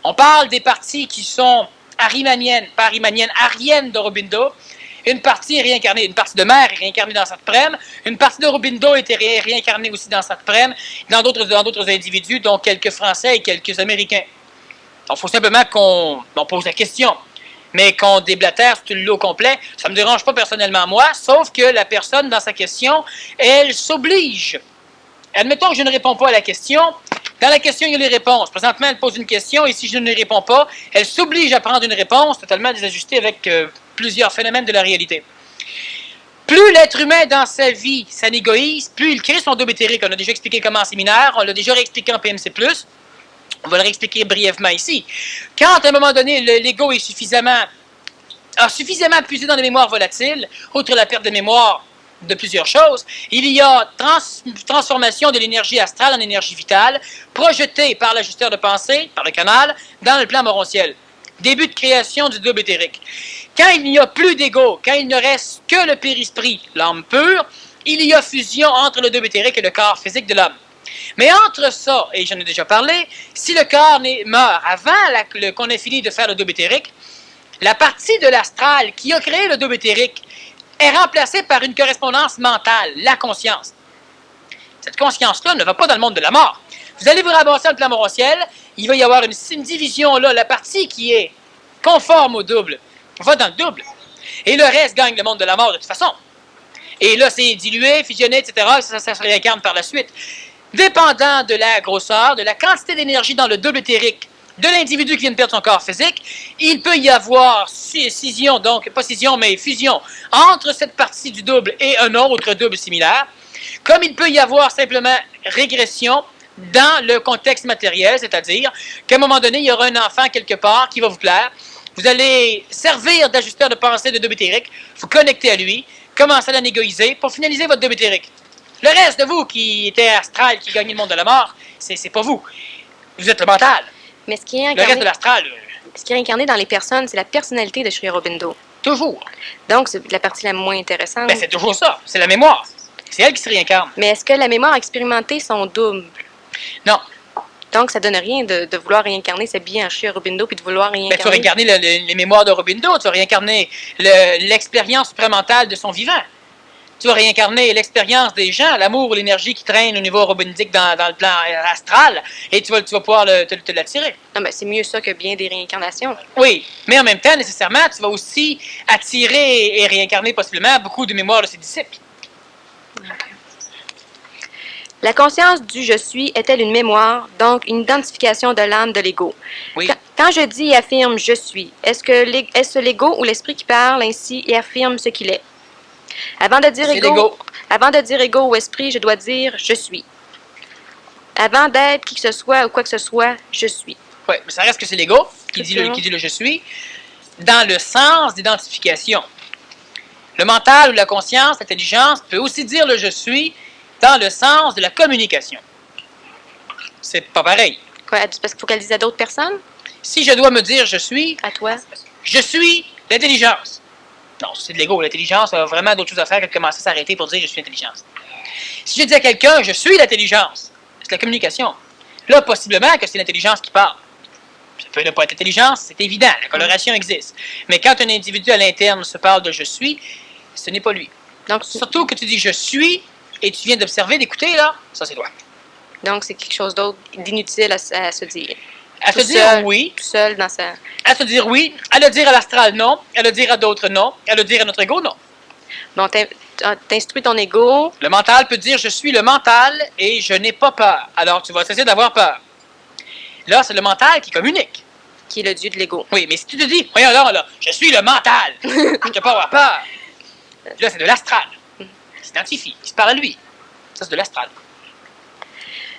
On parle des parties qui sont arimaniennes, pas arimaniennes, ariennes d'Aurobindo. Une partie est réincarnée, une partie de Mère est réincarnée dans Satprem, une partie d'Aurobindo était réincarnée aussi dans Satprem, dans d'autres individus, dont quelques Français et quelques Américains. Donc, il faut simplement qu'on pose la question. Mais qu'on déblatère tout le lot complet, ça ne me dérange pas personnellement moi, sauf que la personne, dans sa question, elle s'oblige. Admettons que je ne réponds pas à la question. Dans la question, il y a les réponses. Présentement, elle pose une question, et si je ne réponds pas, elle s'oblige à prendre une réponse totalement désajustée avec plusieurs phénomènes de la réalité. Plus l'être humain, dans sa vie, s'anégoïse, plus il crée son double éthérique. On a déjà expliqué comment en séminaire, on l'a déjà réexpliqué en PMC+. On va le réexpliquer brièvement ici. Quand, à un moment donné, l'ego a suffisamment puisé dans les mémoires volatiles, outre la perte de mémoire de plusieurs choses, il y a transformation de l'énergie astrale en énergie vitale, projetée par l'ajusteur de pensée, par le canal, dans le plan morontiel. Début de création du double éthérique. Quand il n'y a plus d'ego, quand il ne reste que le périsprit, l'âme pure, il y a fusion entre le double éthérique et le corps physique de l'homme. Mais entre ça, et j'en ai déjà parlé, si le corps meurt avant qu'on ait fini de faire le double éthérique, la partie de l'astral qui a créé le double éthérique est remplacée par une correspondance mentale, la conscience. Cette conscience-là ne va pas dans le monde de la mort. Vous allez vous ramasser dans le plan morontiel, il va y avoir une division là, la partie qui est conforme au double va dans le double. Et le reste gagne le monde de la mort de toute façon. Et là, c'est dilué, fusionné, etc., ça se réincarne par la suite. Dépendant de la grosseur, de la quantité d'énergie dans le double éthérique de l'individu qui vient de perdre son corps physique, il peut y avoir scission, donc pas scission, mais fusion entre cette partie du double et un autre double similaire, comme il peut y avoir simplement régression dans le contexte matériel, c'est-à-dire qu'à un moment donné, il y aura un enfant quelque part qui va vous plaire, vous allez servir d'ajusteur de pensée de double éthérique, vous connecter à lui, commencer à l'anégoïser pour finaliser votre double éthérique. Le reste de vous qui était astral, qui gagnait le monde de la mort, c'est pas vous. Vous êtes le mental. Mais ce qui est Le reste de l'astral, ce qui est incarné dans les personnes, c'est la personnalité de Sri Aurobindo. toujours. Donc, c'est la partie la moins intéressante. Ben, c'est toujours ça. C'est la mémoire. C'est elle qui se réincarne. Mais est-ce que la mémoire a expérimenté son double? Non. Donc, ça donne rien de vouloir réincarner, s'habiller en chien Aurobindo puis de vouloir Ben, tu vas réincarner. réincarner les mémoires d'Aurobindo, tu vas réincarner l'expérience supramentale de son vivant. Tu vas réincarner l'expérience des gens, l'amour, l'énergie qui traîne au niveau aurobindique dans le plan astral, et tu vas pouvoir te l'attirer. Non, mais c'est mieux ça que bien des réincarnations. Oui, mais en même temps, nécessairement, tu vas aussi attirer et réincarner possiblement beaucoup de mémoires de ses disciples. La conscience du je suis est-elle une mémoire, donc une identification de l'âme de l'ego? Oui. Quand je dis et affirme je suis, est-ce l'ego ou l'esprit qui parle ainsi et affirme ce qu'il est? Avant de dire C'est l'ego. Avant de dire ego ou esprit, je dois dire je suis. Avant d'être qui que ce soit ou quoi que ce soit, je suis. Oui, mais ça reste que c'est l'ego qui dit le je suis, dans le sens d'identification. Le mental ou la conscience, l'intelligence, peut aussi dire le je suis dans le sens de la communication. C'est pas pareil. Quoi, parce qu'il faut qu'elle dise à d'autres personnes? Si je dois me dire je suis l'intelligence. Non, c'est de l'ego. L'intelligence a vraiment d'autres choses à faire que de commencer à s'arrêter pour dire je suis l'intelligence. Si je dis à quelqu'un je suis l'intelligence, c'est la communication. Là, possiblement que c'est l'intelligence qui parle. Ça peut ne pas être intelligence, c'est évident, la coloration existe. Mais quand un individu à l'interne se parle de je suis, ce n'est pas lui. Donc, surtout que tu dis je suis et tu viens d'observer, d'écouter, là, ça c'est toi. Donc, c'est quelque chose d'autre d'inutile à se dire. À se dire oui. Tout seul dans sa... À se dire oui, à le dire à l'astral non, à le dire à d'autres non, à le dire à notre ego non. Bon, t'instruis ton ego. Le mental peut dire je suis le mental et je n'ai pas peur. Alors tu vas cesser d'avoir peur. Là, c'est le mental qui communique. Qui est le dieu de l'ego. Oui, mais si tu te dis, voyons là, je suis le mental, je ne peux pas avoir peur. Là, c'est de l'astral. Il s'identifie, il se parle à lui. Ça, c'est de l'astral.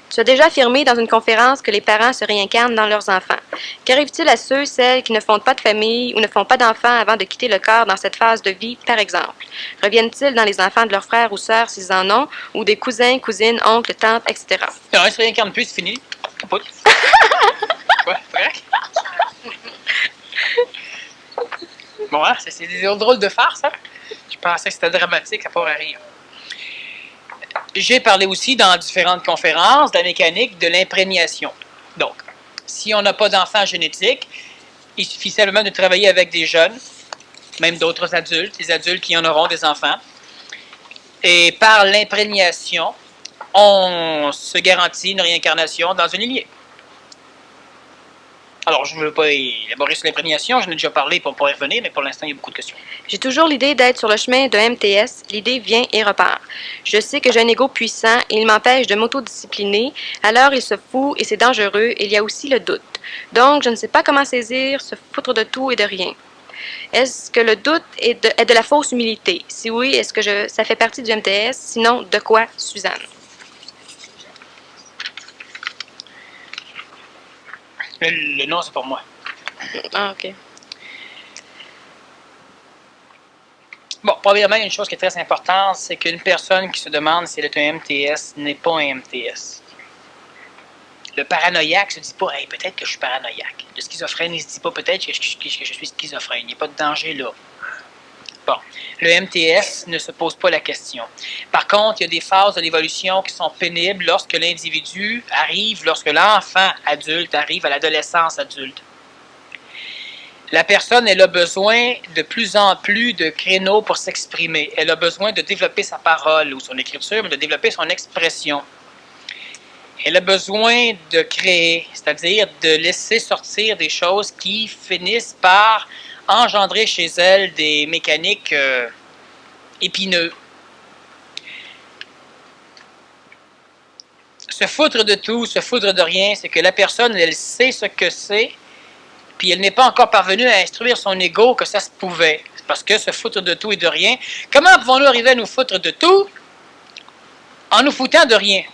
Tu as déjà affirmé dans une conférence que les parents se réincarnent dans leurs enfants. Qu'arrive-t-il à ceux, celles qui ne font pas de famille ou ne font pas d'enfants avant de quitter le corps dans cette phase de vie, par exemple? Reviennent-ils dans les enfants de leurs frères ou sœurs s'ils en ont, ou des cousins, cousines, oncles, tantes, etc.? Non, ils se réincarnent plus, c'est fini. Capote. Ouais, c'est correct. Bon, hein, c'est des drôles de farce, hein? Je pensais que c'était dramatique, ça pourrait rire. J'ai parlé aussi dans différentes conférences de la mécanique de l'imprégnation. Donc, si on n'a pas d'enfant génétique, il suffit simplement de travailler avec des jeunes, même d'autres adultes, des adultes qui en auront des enfants. Et par l'imprégnation, on se garantit une réincarnation dans une lignée. Alors, je ne veux pas élaborer sur l'imprégnation, j'en ai déjà parlé pour ne pas y revenir, mais pour l'instant, il y a beaucoup de questions. J'ai toujours l'idée d'être sur le chemin de MTS. L'idée vient et repart. Je sais que j'ai un ego puissant et il m'empêche de m'autodiscipliner. Alors, il se fout et c'est dangereux. Il y a aussi le doute. Donc, je ne sais pas comment saisir, se foutre de tout et de rien. Est-ce que le doute est de la fausse humilité? Si oui, est-ce que ça fait partie du MTS? Sinon, de quoi, Suzanne? Le nom, c'est pour moi. Ah, OK. Bon, premièrement, une chose qui est très importante, c'est qu'une personne qui se demande si elle est un MTS n'est pas un MTS. Le paranoïaque se dit pas, hey, peut-être que je suis paranoïaque. Le schizophrène, il se dit pas, peut-être que je suis schizophrène. Il n'y a pas de danger là. Bon, le MTS ne se pose pas la question. Par contre, il y a des phases de l'évolution qui sont pénibles lorsque l'individu arrive, lorsque l'enfant adulte arrive à l'adolescence adulte. La personne, elle a besoin de plus en plus de créneaux pour s'exprimer. Elle a besoin de développer sa parole ou son écriture, mais de développer son expression. Elle a besoin de créer, c'est-à-dire de laisser sortir des choses qui finissent par engendrer chez elle des mécaniques épineux. Se foutre de tout, se foutre de rien, c'est que la personne, elle sait ce que c'est, puis elle n'est pas encore parvenue à instruire son ego que ça se pouvait. Parce que se foutre de tout et de rien, comment pouvons-nous arriver à nous foutre de tout en nous foutant de rien?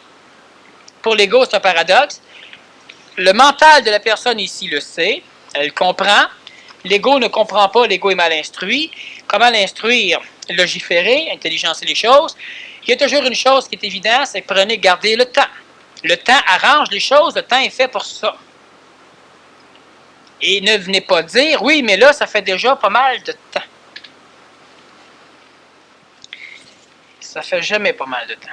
Pour l'ego, c'est un paradoxe. Le mental de la personne ici le sait, elle comprend. L'ego ne comprend pas, l'ego est mal instruit. Comment l'instruire? Logiférer, intelligencer les choses. Il y a toujours une chose qui est évidente, c'est que gardez le temps. Le temps arrange les choses, le temps est fait pour ça. Et ne venez pas dire, oui, mais là, ça fait déjà pas mal de temps. Ça fait jamais pas mal de temps.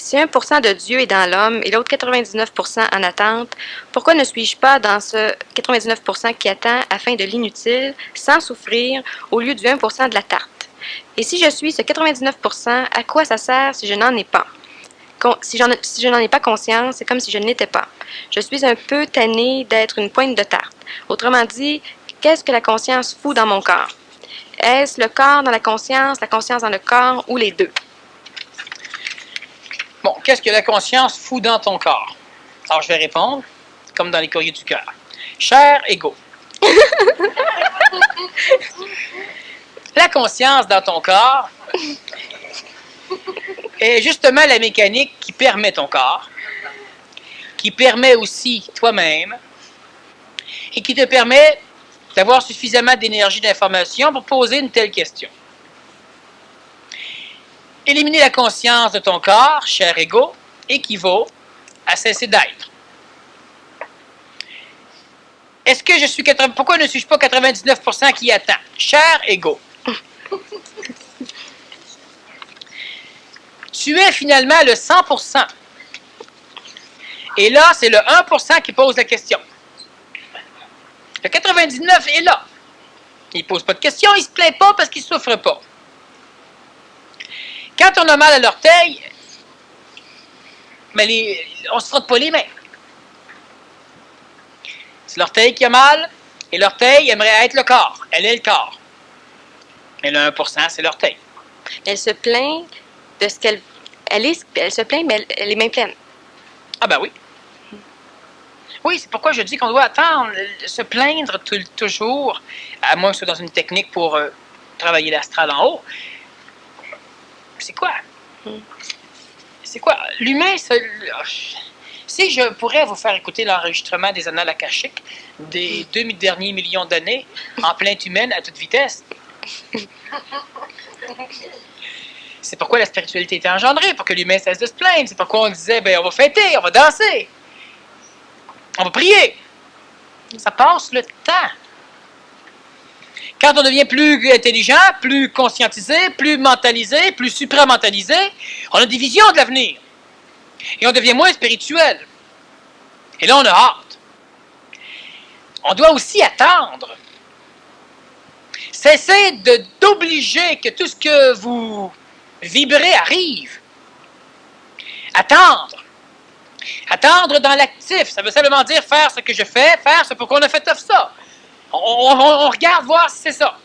Si 1% de Dieu est dans l'homme et l'autre 99% en attente, pourquoi ne suis-je pas dans ce 99% qui attend afin de l'inutile, sans souffrir, au lieu du 1% de la tarte? Et si je suis ce 99%, à quoi ça sert si je n'en ai pas? Si je n'en ai pas conscience, c'est comme si je ne l'étais pas. Je suis un peu tannée d'être une pointe de tarte. Autrement dit, qu'est-ce que la conscience fout dans mon corps? Est-ce le corps dans la conscience dans le corps, ou les deux? Bon, qu'est-ce que la conscience fout dans ton corps? Alors, je vais répondre, comme dans les courriers du cœur. Cher ego. La conscience dans ton corps est justement la mécanique qui permet ton corps, qui permet aussi toi-même, et qui te permet d'avoir suffisamment d'énergie d'information pour poser une telle question. Éliminer la conscience de ton corps, cher ego, équivaut à cesser d'être. Est-ce que je suis pourquoi ne suis-je pas 99% qui attend? Cher ego. Tu es finalement le 100%. Et là, c'est le 1% qui pose la question. Le 99 est là. Il ne pose pas de questions, il ne se plaint pas parce qu'il ne souffre pas. Quand on a mal à l'orteil, on ne se frotte pas les mains. C'est l'orteil qui a mal, et l'orteil aimerait être le corps. Elle est le corps. Mais le 1%, c'est l'orteil. Elle se plaint de ce qu'elle... Elle se plaint, mais elle est main pleine. Ah ben oui. Oui, c'est pourquoi je dis qu'on doit attendre, se plaindre toujours, à moins que ce soit dans une technique pour travailler l'astral en haut. C'est quoi? C'est quoi? L'humain, si je pourrais vous faire écouter l'enregistrement des annales akashiques des 2 derniers millions d'années en plainte humaine à toute vitesse, c'est pourquoi la spiritualité était engendrée, pour que l'humain cesse de se plaindre. C'est pourquoi on disait, on va fêter, on va danser, on va prier. Ça passe le temps. Quand on devient plus intelligent, plus conscientisé, plus mentalisé, plus supramentalisé, on a des visions de l'avenir. Et on devient moins spirituel. Et là, on a hâte. On doit aussi attendre. Cessez d'obliger que tout ce que vous vibrez arrive. Attendre. Attendre dans l'actif, ça veut simplement dire faire ce que je fais, faire ce pour qu'on a fait ça. On regarde voir si c'est ça.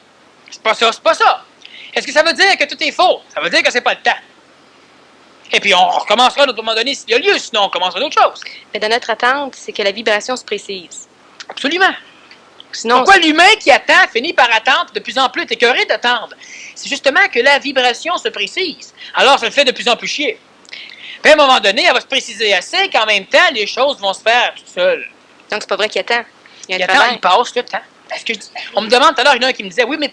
C'est pas ça, c'est pas ça. Est-ce que ça veut dire que tout est faux? Ça veut dire que c'est pas le temps. Et puis on recommencera à un moment donné s'il y a lieu, sinon on commencera d'autres choses. Mais dans notre attente, c'est que la vibration se précise. Absolument. Sinon, pourquoi l'humain qui attend finit par attendre de plus en plus, est écœuré d'attendre? C'est justement que la vibration se précise. Alors ça le fait de plus en plus chier. Puis à un moment donné, elle va se préciser assez qu'en même temps, les choses vont se faire toutes seules. Donc c'est pas vrai qu'il attend. Il attend, il passe le temps. On me demande tout à l'heure, il y en a un qui me disait, oui, mais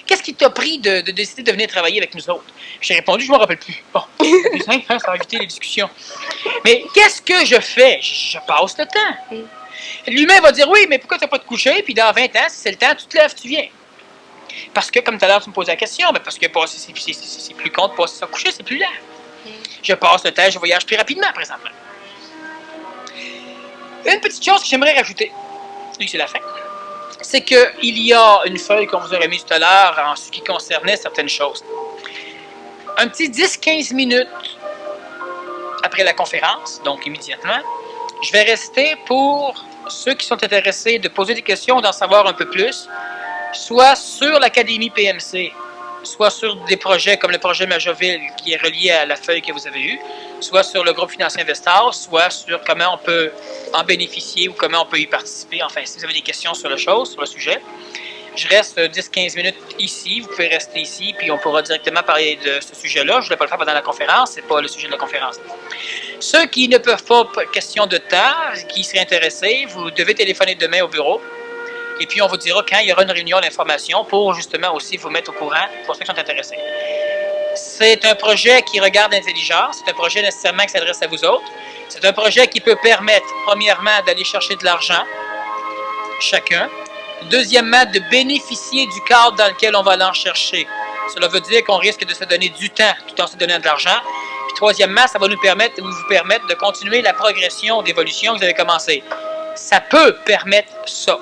qu'est-ce qui t'a pris de décider de venir travailler avec nous autres? J'ai répondu, je ne me rappelle plus. Bon, c'est plus simple, ça va éviter les discussions. Mais qu'est-ce que je fais? Je passe le temps. L'humain va dire, oui, mais pourquoi tu n'as pas te coucher? Puis dans 20 ans, si c'est le temps, tu te lèves, tu viens. Parce que, comme tout à l'heure, tu me posais la question, parce que c'est plus con de passer ça coucher, c'est plus lent. Je passe le temps, je voyage plus rapidement, présentement. Une petite chose que j'aimerais rajouter, oui, c'est la fin, c'est qu'il y a une feuille qu'on vous a remise tout à l'heure en ce qui concernait certaines choses. Un petit 10-15 minutes après la conférence, donc immédiatement, je vais rester pour ceux qui sont intéressés de poser des questions, d'en savoir un peu plus, soit sur l'Académie PMC, soit sur des projets comme le projet Majoville qui est relié à la feuille que vous avez eue, soit sur le groupe financier Investor, soit sur comment on peut en bénéficier ou comment on peut y participer. Enfin, si vous avez des questions sur la chose, sur le sujet, je reste 10-15 minutes ici. Vous pouvez rester ici, puis on pourra directement parler de ce sujet-là. Je ne voulais pas le faire pendant la conférence, c'est pas le sujet de la conférence. Ceux qui ne peuvent pas, question de temps, qui seraient intéressés, vous devez téléphoner demain au bureau. Et puis, on vous dira quand il y aura une réunion d'information pour justement aussi vous mettre au courant pour ceux qui sont intéressés. C'est un projet qui regarde l'intelligence. C'est un projet nécessairement qui s'adresse à vous autres. C'est un projet qui peut permettre, premièrement, d'aller chercher de l'argent, chacun. Deuxièmement, de bénéficier du cadre dans lequel on va aller en chercher. Cela veut dire qu'on risque de se donner du temps tout en se donnant de l'argent. Puis troisièmement, ça va vous permettre de continuer la progression d'évolution que vous avez commencé. Ça peut permettre ça.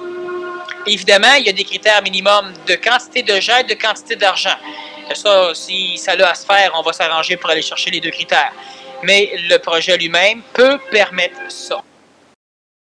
Évidemment, il y a des critères minimums de quantité de gens et de quantité d'argent. Ça, si ça a à se faire, on va s'arranger pour aller chercher les deux critères. Mais le projet lui-même peut permettre ça.